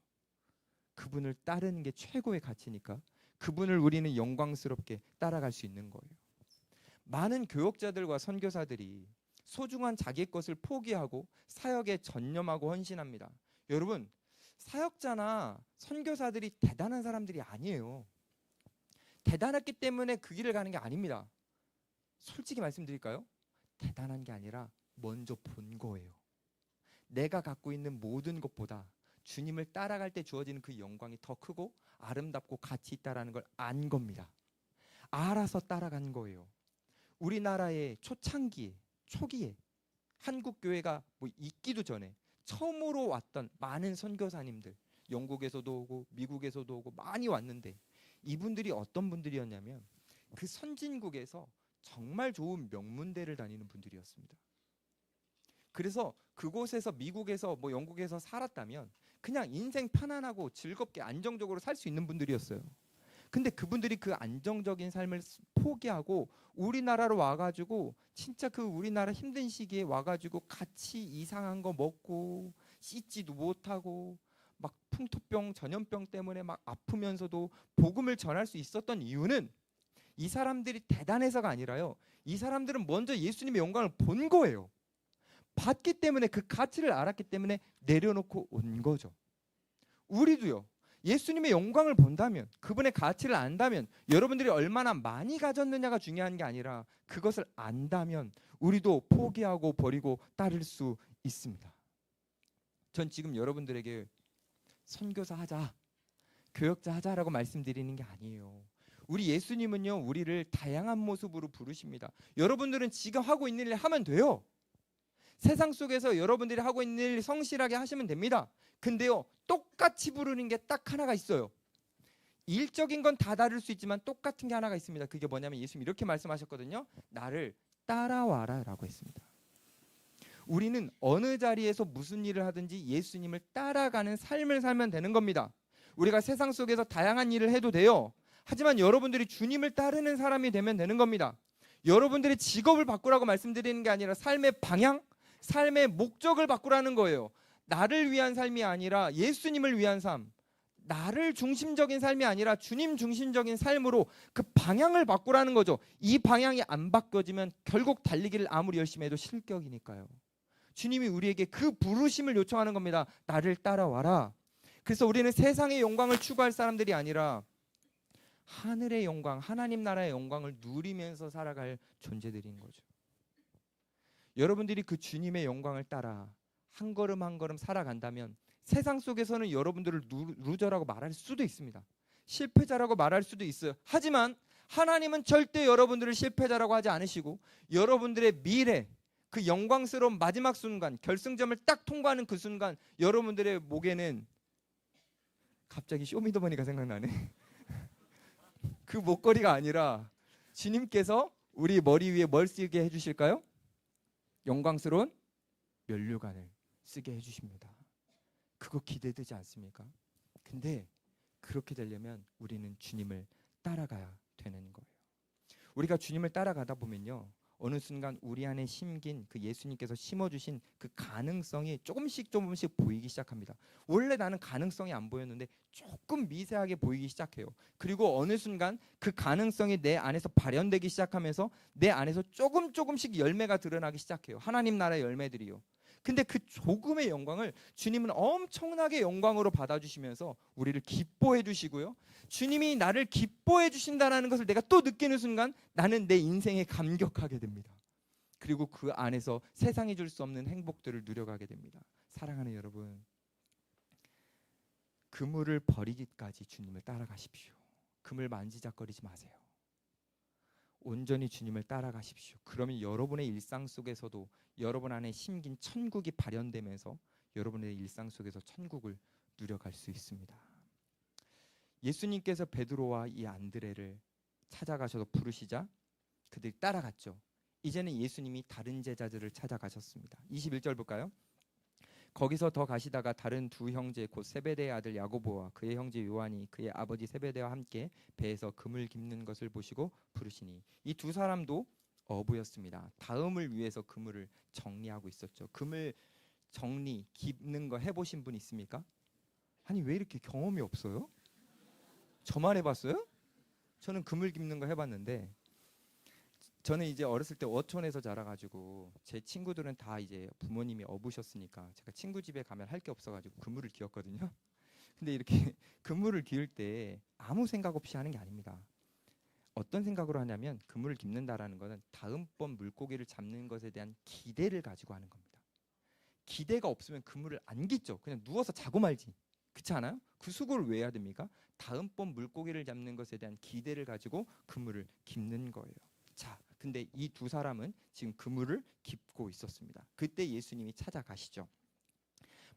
그분을 따르는 게 최고의 가치니까 그분을 우리는 영광스럽게 따라갈 수 있는 거예요. 많은 교역자들과 선교사들이 소중한 자기 것을 포기하고 사역에 전념하고 헌신합니다. 여러분, 사역자나 선교사들이 대단한 사람들이 아니에요. 대단했기 때문에 그 길을 가는 게 아닙니다. 솔직히 말씀드릴까요? 대단한 게 아니라 먼저 본 거예요. 내가 갖고 있는 모든 것보다 주님을 따라갈 때 주어지는 그 영광이 더 크고 아름답고 가치 있다라는 걸 안 겁니다. 알아서 따라간 거예요. 우리나라의 초창기에, 초기에 한국 교회가 뭐 있기도 전에 처음으로 왔던 많은 선교사님들, 영국에서도 오고 미국에서도 오고 많이 왔는데, 이분들이 어떤 분들이었냐면 그 선진국에서 정말 좋은 명문대를 다니는 분들이었습니다. 그래서 그곳에서, 미국에서 뭐 영국에서 살았다면 그냥 인생 편안하고 즐겁게 안정적으로 살 수 있는 분들이었어요. 근데 그분들이 그 안정적인 삶을 포기하고 우리나라로 와가지고 진짜 그 우리나라 힘든 시기에 와가지고 같이 이상한 거 먹고 씻지도 못하고 막 풍토병, 전염병 때문에 막 아프면서도 복음을 전할 수 있었던 이유는 이 사람들이 대단해서가 아니라요. 이 사람들은 먼저 예수님의 영광을 본 거예요. 봤기 때문에, 그 가치를 알았기 때문에 내려놓고 온 거죠. 우리도요. 예수님의 영광을 본다면, 그분의 가치를 안다면, 여러분들이 얼마나 많이 가졌느냐가 중요한 게 아니라 그것을 안다면 우리도 포기하고 버리고 따를 수 있습니다. 전 지금 여러분들에게 선교사 하자, 교역자 하자라고 말씀드리는 게 아니에요. 우리 예수님은요, 우리를 다양한 모습으로 부르십니다. 여러분들은 지금 하고 있는 일 하면 돼요. 세상 속에서 여러분들이 하고 있는 일 성실하게 하시면 됩니다. 근데요, 똑같이 부르는 게 딱 하나가 있어요. 일적인 건 다 다를 수 있지만 똑같은 게 하나가 있습니다. 그게 뭐냐면 예수님 이렇게 말씀하셨거든요. 나를 따라와라 라고 했습니다. 우리는 어느 자리에서 무슨 일을 하든지 예수님을 따라가는 삶을 살면 되는 겁니다. 우리가 세상 속에서 다양한 일을 해도 돼요. 하지만 여러분들이 주님을 따르는 사람이 되면 되는 겁니다. 여러분들의 직업을 바꾸라고 말씀드리는 게 아니라 삶의 방향, 삶의 목적을 바꾸라는 거예요. 나를 위한 삶이 아니라 예수님을 위한 삶, 나를 중심적인 삶이 아니라 주님 중심적인 삶으로 그 방향을 바꾸라는 거죠. 이 방향이 안 바꿔지면 결국 달리기를 아무리 열심히 해도 실격이니까요. 주님이 우리에게 그 부르심을 요청하는 겁니다. 나를 따라와라. 그래서 우리는 세상의 영광을 추구할 사람들이 아니라 하늘의 영광, 하나님 나라의 영광을 누리면서 살아갈 존재들인 거죠. 여러분들이 그 주님의 영광을 따라 한 걸음 한 걸음 살아간다면 세상 속에서는 여러분들을 루저라고 말할 수도 있습니다. 실패자라고 말할 수도 있어요. 하지만 하나님은 절대 여러분들을 실패자라고 하지 않으시고 여러분들의 미래, 그 영광스러운 마지막 순간, 결승점을 딱 통과하는 그 순간 여러분들의 목에는 갑자기 쇼미더머니가 생각나네. 그 목걸이가 아니라 주님께서 우리 머리 위에 뭘 쓰게 해주실까요? 영광스러운 면류관을 쓰게 해주십니다. 그거 기대되지 않습니까? 근데 그렇게 되려면 우리는 주님을 따라가야 되는 거예요. 우리가 주님을 따라가다 보면요, 어느 순간 우리 안에 심긴 그 예수님께서 심어주신 그 가능성이 조금씩 보이기 시작합니다. 원래 나는 가능성이 안 보였는데 조금 미세하게 보이기 시작해요. 그리고 어느 순간 그 가능성이 내 안에서 발현되기 시작하면서 내 안에서 조금씩 열매가 드러나기 시작해요. 하나님 나라의 열매들이요. 근데 그 조금의 영광을 주님은 엄청나게 영광으로 받아주시면서 우리를 기뻐해 주시고요. 주님이 나를 기뻐해 주신다는 것을 내가 또 느끼는 순간 나는 내 인생에 감격하게 됩니다. 그리고 그 안에서 세상이 줄 수 없는 행복들을 누려가게 됩니다. 사랑하는 여러분, 그물을 버리기까지 주님을 따라가십시오. 그물 만지작거리지 마세요. 온전히 주님을 따라가십시오. 그러면 여러분의 일상 속에서도 여러분 안에 심긴 천국이 발현되면서 여러분의 일상 속에서 천국을 누려갈 수 있습니다. 예수님께서 베드로와 이 안드레를 찾아가셔서 부르시자 그들이 따라갔죠. 이제는 예수님이 다른 제자들을 찾아가셨습니다. 21절 볼까요? 거기서 더 가시다가 다른 두 형제 곧 세베대의 아들 야고보와 그의 형제 요한이 그의 아버지 세베대와 함께 배에서 금을 깁는 것을 보시고 부르시니, 이 두 사람도 어부였습니다. 다음을 위해서 그물을 정리하고 있었죠. 그물 정리, 깁는 거 해보신 분 있습니까? 아니 왜 이렇게 경험이 없어요? 저만 해봤어요? 저는 그물 깁는 거 해봤는데, 저는 이제 어렸을 때 어촌에서 자라가지고 제 친구들은 다 이제 부모님이 어부셨으니까 제가 친구 집에 가면 할 게 없어가지고 그물을 기었거든요. 근데 이렇게 그물을 기울 때 아무 생각 없이 하는 게 아닙니다. 어떤 생각으로 하냐면 그물을 깁는다라는 거는 다음번 물고기를 잡는 것에 대한 기대를 가지고 하는 겁니다. 기대가 없으면 그물을 안 깃죠. 그냥 누워서 자고 말지. 그렇지 않아요? 그 수고를 왜 해야 됩니까? 다음번 물고기를 잡는 것에 대한 기대를 가지고 그물을 깁는 거예요. 자, 근데 이 두 사람은 지금 그물을 깁고 있었습니다. 그때 예수님이 찾아가시죠.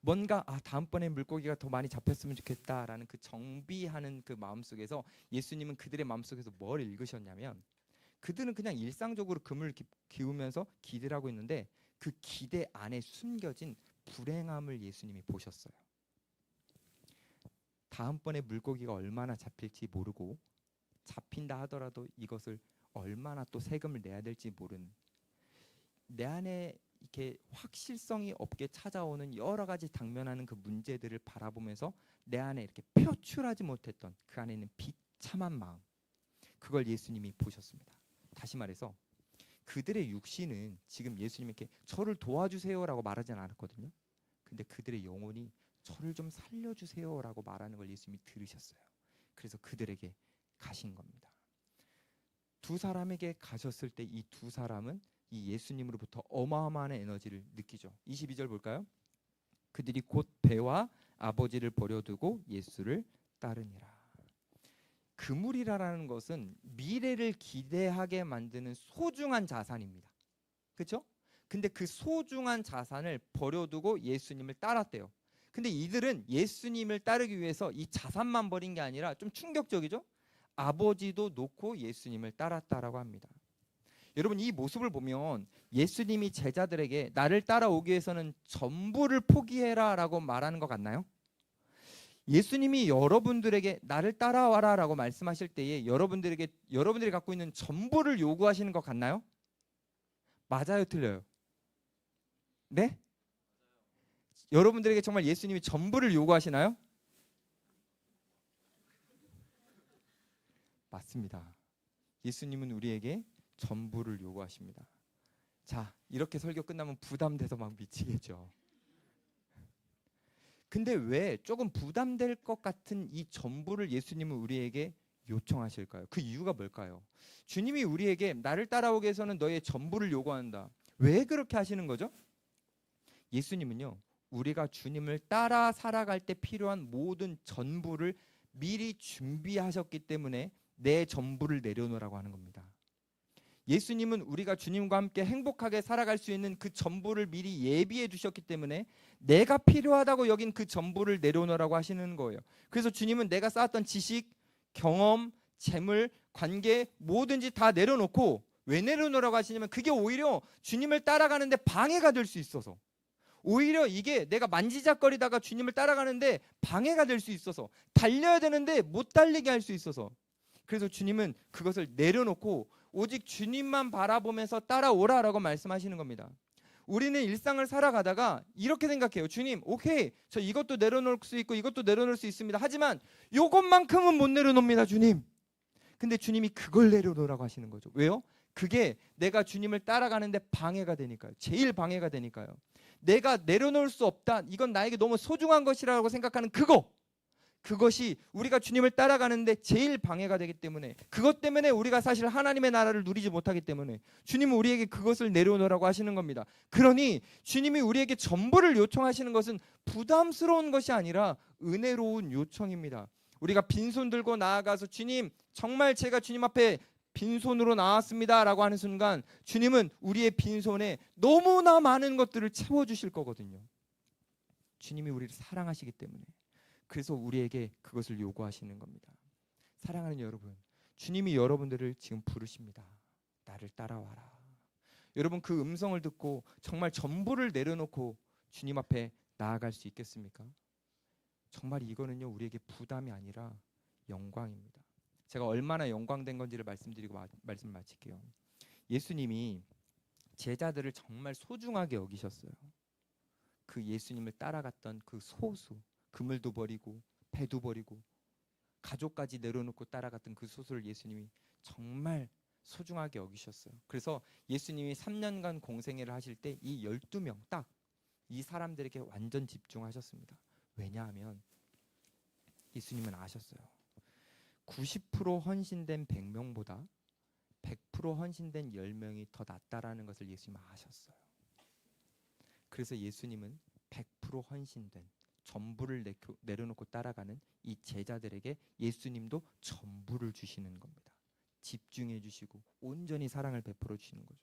뭔가 다음번에 물고기가 더 많이 잡혔으면 좋겠다라는 그 정비하는 그 마음속에서 예수님은 그들의 마음속에서 뭘 읽으셨냐면, 그들은 그냥 일상적으로 그물을 기우면서 기대를 하고 있는데 그 기대 안에 숨겨진 불행함을 예수님이 보셨어요. 다음번에 물고기가 얼마나 잡힐지 모르고 잡힌다 하더라도 이것을 얼마나 또 세금을 내야 될지 모르는, 내 안에 이렇게 확실성이 없게 찾아오는 여러 가지 당면하는 그 문제들을 바라보면서 내 안에 이렇게 표출하지 못했던 그 안에 있는 비참한 마음, 그걸 예수님이 보셨습니다. 다시 말해서 그들의 육신은 지금 예수님에게 저를 도와주세요라고 말하진 않았거든요. 근데 그들의 영혼이 저를 좀 살려주세요라고 말하는 걸 예수님이 들으셨어요. 그래서 그들에게 가신 겁니다. 두 사람에게 가셨을 때 이 두 사람은 이 예수님으로부터 어마어마한 에너지를 느끼죠. 22절 볼까요? 그들이 곧 배와 아버지를 버려두고 예수를 따르니라. 그물이라는 것은 미래를 기대하게 만드는 소중한 자산입니다. 그렇죠? 근데 그 소중한 자산을 버려두고 예수님을 따랐대요. 근데 이들은 예수님을 따르기 위해서 이 자산만 버린 게 아니라 좀 충격적이죠? 아버지도 놓고 예수님을 따랐다라고 합니다. 여러분, 이 모습을 보면 예수님이 제자들에게 나를 따라오기 위해서는 전부를 포기해라 라고 말하는 것 같나요? 예수님이 여러분들에게 나를 따라와라 라고 말씀하실 때에 여러분들이 갖고 있는 전부를 요구하시는 것 같나요? 맞아요, 틀려요? 네? 여러분들에게 정말 예수님이 전부를 요구하시나요? 맞습니다. 예수님은 우리에게 전부를 요구하십니다. 자, 이렇게 설교 끝나면 부담돼서 막 미치겠죠. 근데 왜 조금 부담될 것 같은 이 전부를 예수님은 우리에게 요청하실까요? 그 이유가 뭘까요? 주님이 우리에게 나를 따라오기 위해서는 너의 전부를 요구한다. 왜 그렇게 하시는 거죠? 예수님은요, 우리가 주님을 따라 살아갈 때 필요한 모든 전부를 미리 준비하셨기 때문에 내 전부를 내려놓으라고 하는 겁니다. 예수님은 우리가 주님과 함께 행복하게 살아갈 수 있는 그 전부를 미리 예비해 두셨기 때문에 내가 필요하다고 여긴 그 전부를 내려놓으라고 하시는 거예요. 그래서 주님은 내가 쌓았던 지식, 경험, 재물, 관계 뭐든지 다 내려놓고, 왜 내려놓으라고 하시냐면 그게 오히려 주님을 따라가는데 방해가 될 수 있어서, 오히려 이게 내가 만지작거리다가 주님을 따라가는데 방해가 될 수 있어서, 달려야 되는데 못 달리게 할 수 있어서, 그래서 주님은 그것을 내려놓고 오직 주님만 바라보면서 따라오라라고 말씀하시는 겁니다. 우리는 일상을 살아가다가 이렇게 생각해요. 주님, 오케이, 저 이것도 내려놓을 수 있고 이것도 내려놓을 수 있습니다. 하지만 이것만큼은 못 내려놓습니다, 주님. 근데 주님이 그걸 내려놓으라고 하시는 거죠. 왜요? 그게 내가 주님을 따라가는데 방해가 되니까요. 제일 방해가 되니까요. 내가 내려놓을 수 없다, 이건 나에게 너무 소중한 것이라고 생각하는 그것이 우리가 주님을 따라가는데 제일 방해가 되기 때문에, 그것 때문에 우리가 사실 하나님의 나라를 누리지 못하기 때문에 주님은 우리에게 그것을 내려놓으라고 하시는 겁니다. 그러니 주님이 우리에게 전부를 요청하시는 것은 부담스러운 것이 아니라 은혜로운 요청입니다. 우리가 빈손 들고 나아가서 주님, 정말 제가 주님 앞에 빈손으로 나왔습니다 라고 하는 순간 주님은 우리의 빈손에 너무나 많은 것들을 채워주실 거거든요. 주님이 우리를 사랑하시기 때문에, 그래서 우리에게 그것을 요구하시는 겁니다. 사랑하는 여러분, 주님이 여러분들을 지금 부르십니다. 나를 따라와라. 여러분, 그 음성을 듣고 정말 전부를 내려놓고 주님 앞에 나아갈 수 있겠습니까? 정말 이거는요, 우리에게 부담이 아니라 영광입니다. 제가 얼마나 영광된 건지를 말씀드리고 말씀을 마칠게요. 예수님이 제자들을 정말 소중하게 여기셨어요. 그 예수님을 따라갔던 그 소수, 그물도 버리고 배도 버리고 가족까지 내려놓고 따라갔던 그 소수를 예수님이 정말 소중하게 여기셨어요. 그래서 예수님이 3년간 공생애를 하실 때 이 12명 딱 이 사람들에게 완전 집중하셨습니다. 왜냐하면 예수님은 아셨어요. 90% 헌신된 100명보다 100% 헌신된 10명이 더 낫다라는 것을 예수님은 아셨어요. 그래서 예수님은 100% 헌신된 전부를 내려놓고 따라가는 이 제자들에게 예수님도 전부를 주시는 겁니다. 집중해 주시고 온전히 사랑을 베풀어 주시는 거죠.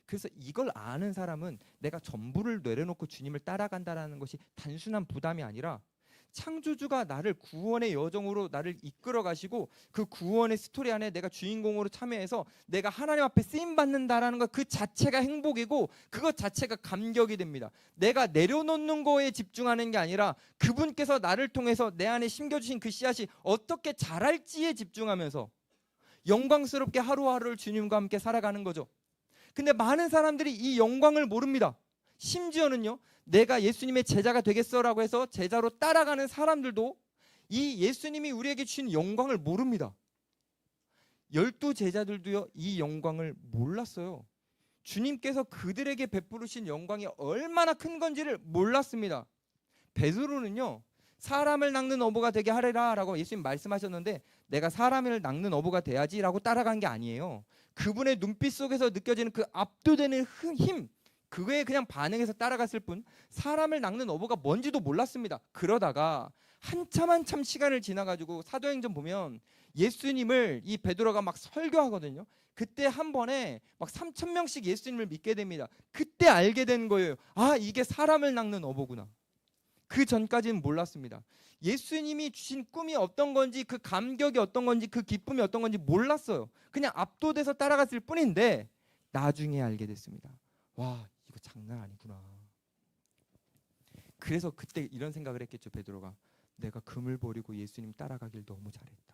그래서 이걸 아는 사람은 내가 전부를 내려놓고 주님을 따라간다라는 것이 단순한 부담이 아니라 창조주가 나를 구원의 여정으로 나를 이끌어 가시고 그 구원의 스토리 안에 내가 주인공으로 참여해서 내가 하나님 앞에 쓰임 받는다라는 것, 그 자체가 행복이고 그것 자체가 감격이 됩니다. 내가 내려놓는 거에 집중하는 게 아니라 그분께서 나를 통해서 내 안에 심겨주신 그 씨앗이 어떻게 자랄지에 집중하면서 영광스럽게 하루하루를 주님과 함께 살아가는 거죠. 근데 많은 사람들이 이 영광을 모릅니다. 심지어는요, 내가 예수님의 제자가 되겠어라고 해서 제자로 따라가는 사람들도 이 예수님이 우리에게 주신 영광을 모릅니다. 12제자들도요, 이 영광을 몰랐어요. 주님께서 그들에게 베푸르신 영광이 얼마나 큰 건지를 몰랐습니다. 베드로는요, 사람을 낚는 어부가 되게 하리라 라고 예수님 말씀하셨는데 내가 사람을 낚는 어부가 돼야지 라고 따라간 게 아니에요. 그분의 눈빛 속에서 느껴지는 그 압도되는 힘, 그거에 그냥 반응해서 따라갔을 뿐 사람을 낚는 어부가 뭔지도 몰랐습니다. 그러다가 한참 시간을 지나가지고 사도행전 보면 예수님을 이 베드로가 막 설교하거든요. 그때 한 번에 막 3천 명씩 예수님을 믿게 됩니다. 그때 알게 된 거예요. 아, 이게 사람을 낚는 어보구나. 그 전까지는 몰랐습니다. 예수님이 주신 꿈이 어떤 건지, 그 감격이 어떤 건지, 그 기쁨이 어떤 건지 몰랐어요. 그냥 압도돼서 따라갔을 뿐인데 나중에 알게 됐습니다. 와, 이거 장난 아니구나. 그래서 그때 이런 생각을 했겠죠, 베드로가. 내가 금을 버리고 예수님 따라가길 너무 잘했다.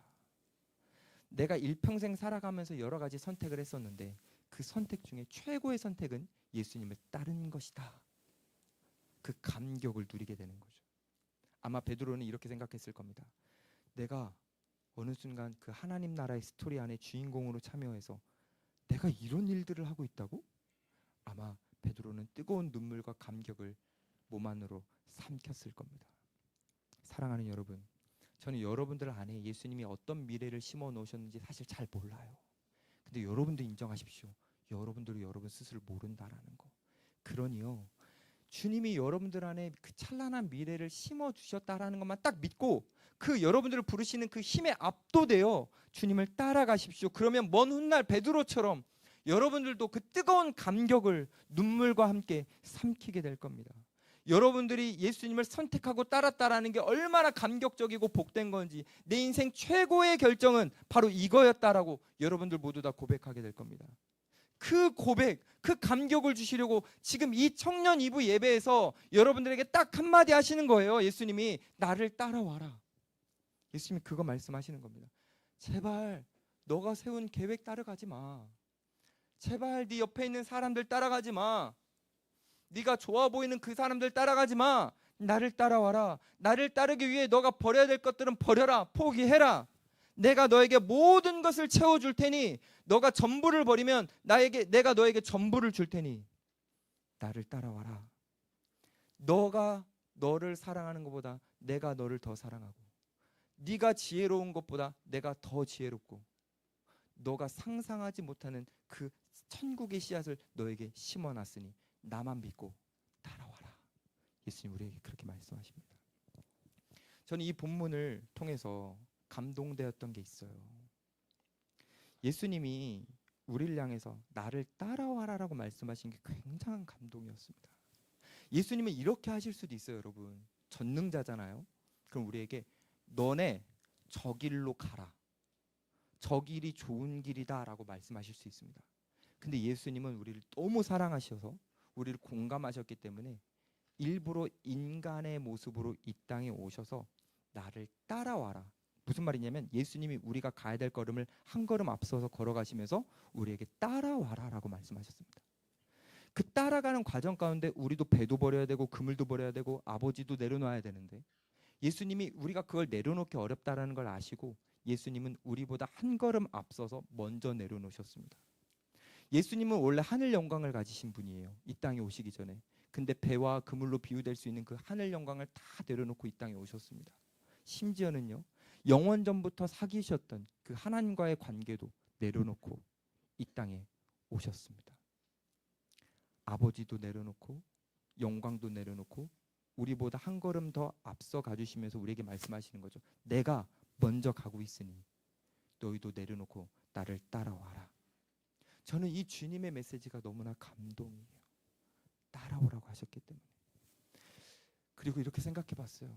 내가 일평생 살아가면서 여러 가지 선택을 했었는데 그 선택 중에 최고의 선택은 예수님을 따르는 것이다. 그 감격을 누리게 되는 거죠. 아마 베드로는 이렇게 생각했을 겁니다. 내가 어느 순간 그 하나님 나라의 스토리 안에 주인공으로 참여해서 내가 이런 일들을 하고 있다고? 아마 베드로는 뜨거운 눈물과 감격을 몸 안으로 삼켰을 겁니다. 사랑하는 여러분, 저는 여러분들 안에 예수님이 어떤 미래를 심어 놓으셨는지 사실 잘 몰라요. 근데 여러분도 인정하십시오. 여러분들이 여러분 스스로 모른다라는 거. 그러니요, 주님이 여러분들 안에 그 찬란한 미래를 심어 주셨다라는 것만 딱 믿고 그 여러분들을 부르시는 그 힘에 압도되어 주님을 따라가십시오. 그러면 먼 훗날 베드로처럼 여러분들도 그 뜨거운 감격을 눈물과 함께 삼키게 될 겁니다. 여러분들이 예수님을 선택하고 따랐다라는 게 얼마나 감격적이고 복된 건지, 내 인생 최고의 결정은 바로 이거였다라고 여러분들 모두 다 고백하게 될 겁니다. 그 고백, 그 감격을 주시려고 지금 이 청년 이브 예배에서 여러분들에게 딱 한마디 하시는 거예요. 예수님이 나를 따라와라. 예수님이 그거 말씀하시는 겁니다. 제발 너가 세운 계획 따라가지 마. 제발 네 옆에 있는 사람들 따라가지 마. 네가 좋아 보이는 그 사람들 따라가지 마. 나를 따라와라. 나를 따르기 위해 너가 버려야 될 것들은 버려라. 포기해라. 내가 너에게 모든 것을 채워줄 테니 너가 전부를 버리면 내가 너에게 전부를 줄 테니 나를 따라와라. 너가 너를 사랑하는 것보다 내가 너를 더 사랑하고, 네가 지혜로운 것보다 내가 더 지혜롭고, 너가 상상하지 못하는 그 천국의 씨앗을 너에게 심어놨으니 나만 믿고 따라와라. 예수님 우리에게 그렇게 말씀하십니다. 저는 이 본문을 통해서 감동되었던 게 있어요. 예수님이 우리를 향해서 나를 따라와라라고 말씀하신 게 굉장한 감동이었습니다. 예수님은 이렇게 하실 수도 있어요, 여러분. 전능자잖아요. 그럼 우리에게 너네 저 길로 가라. 저 길이 좋은 길이다라고 말씀하실 수 있습니다. 근데 예수님은 우리를 너무 사랑하셔서 우리를 공감하셨기 때문에 일부러 인간의 모습으로 이 땅에 오셔서 나를 따라와라. 무슨 말이냐면 예수님이 우리가 가야 될 걸음을 한 걸음 앞서서 걸어가시면서 우리에게 따라와라라고 말씀하셨습니다. 그 따라가는 과정 가운데 우리도 배도 버려야 되고 그물도 버려야 되고 아버지도 내려놔야 되는데, 예수님이 우리가 그걸 내려놓기 어렵다라는 걸 아시고 예수님은 우리보다 한 걸음 앞서서 먼저 내려놓으셨습니다. 예수님은 원래 하늘 영광을 가지신 분이에요. 이 땅에 오시기 전에. 근데 배와 그물로 비유될 수 있는 그 하늘 영광을 다 내려놓고 이 땅에 오셨습니다. 심지어는요, 영원 전부터 사귀셨던 그 하나님과의 관계도 내려놓고 이 땅에 오셨습니다. 아버지도 내려놓고 영광도 내려놓고 우리보다 한 걸음 더 앞서 가주시면서 우리에게 말씀하시는 거죠. 내가 먼저 가고 있으니 너희도 내려놓고 나를 따라와라. 저는 이 주님의 메시지가 너무나 감동이에요. 따라오라고 하셨기 때문에. 그리고 이렇게 생각해 봤어요.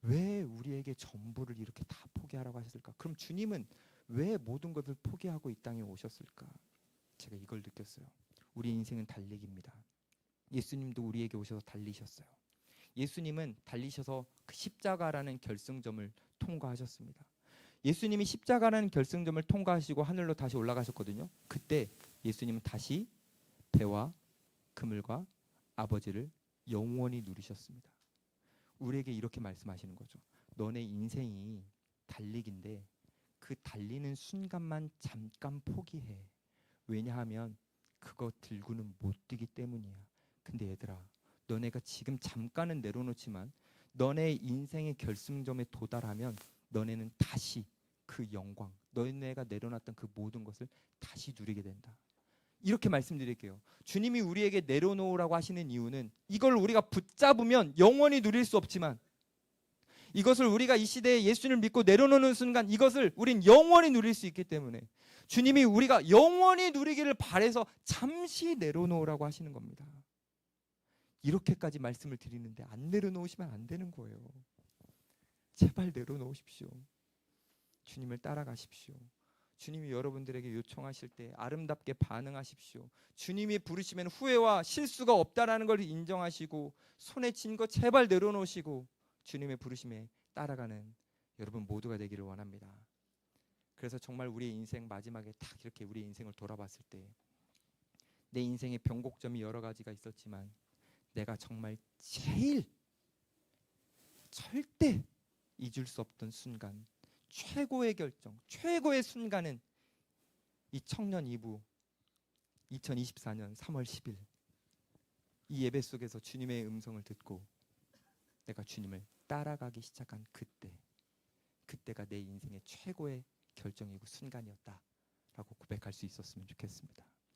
왜 우리에게 전부를 이렇게 다 포기하라고 하셨을까? 그럼 주님은 왜 모든 것을 포기하고 이 땅에 오셨을까? 제가 이걸 느꼈어요. 우리 인생은 달리기입니다. 예수님도 우리에게 오셔서 달리셨어요. 예수님은 달리셔서 그 십자가라는 결승점을 통과하셨습니다. 예수님이 십자가라는 결승점을 통과하시고 하늘로 다시 올라가셨거든요. 그때 예수님은 다시 배와 그물과 아버지를 영원히 누리셨습니다. 우리에게 이렇게 말씀하시는 거죠. 너네 인생이 달리기인데 그 달리는 순간만 잠깐 포기해. 왜냐하면 그거 들고는 못 뛰기 때문이야. 근데 얘들아, 너네가 지금 잠깐은 내려놓지만 너네 인생의 결승점에 도달하면 너네는 다시 그 영광, 너네가 내려놨던 그 모든 것을 다시 누리게 된다. 이렇게 말씀드릴게요. 주님이 우리에게 내려놓으라고 하시는 이유는 이걸 우리가 붙잡으면 영원히 누릴 수 없지만 이것을 우리가 이 시대에 예수님을 믿고 내려놓는 순간 이것을 우린 영원히 누릴 수 있기 때문에 주님이 우리가 영원히 누리기를 바라서 잠시 내려놓으라고 하시는 겁니다. 이렇게까지 말씀을 드리는데 안 내려놓으시면 안 되는 거예요. 제발 내려놓으십시오. 주님을 따라가십시오. 주님이 여러분들에게 요청하실 때 아름답게 반응하십시오. 주님이 부르시면 후회와 실수가 없다라는 걸 인정하시고 손에 쥔 거 제발 내려놓으시고 주님의 부르심에 따라가는 여러분 모두가 되기를 원합니다. 그래서 정말 우리의 인생 마지막에 딱 이렇게 우리의 인생을 돌아봤을 때 내 인생의 변곡점이 여러 가지가 있었지만 내가 정말 제일 절대 잊을 수 없던 순간, 최고의 결정, 최고의 순간은 이 청년 이부 2024년 3월 10일 이 예배 속에서 주님의 음성을 듣고 내가 주님을 따라가기 시작한 그때가 내 인생의 최고의 결정이고 순간이었다라고 고백할 수 있었으면 좋겠습니다.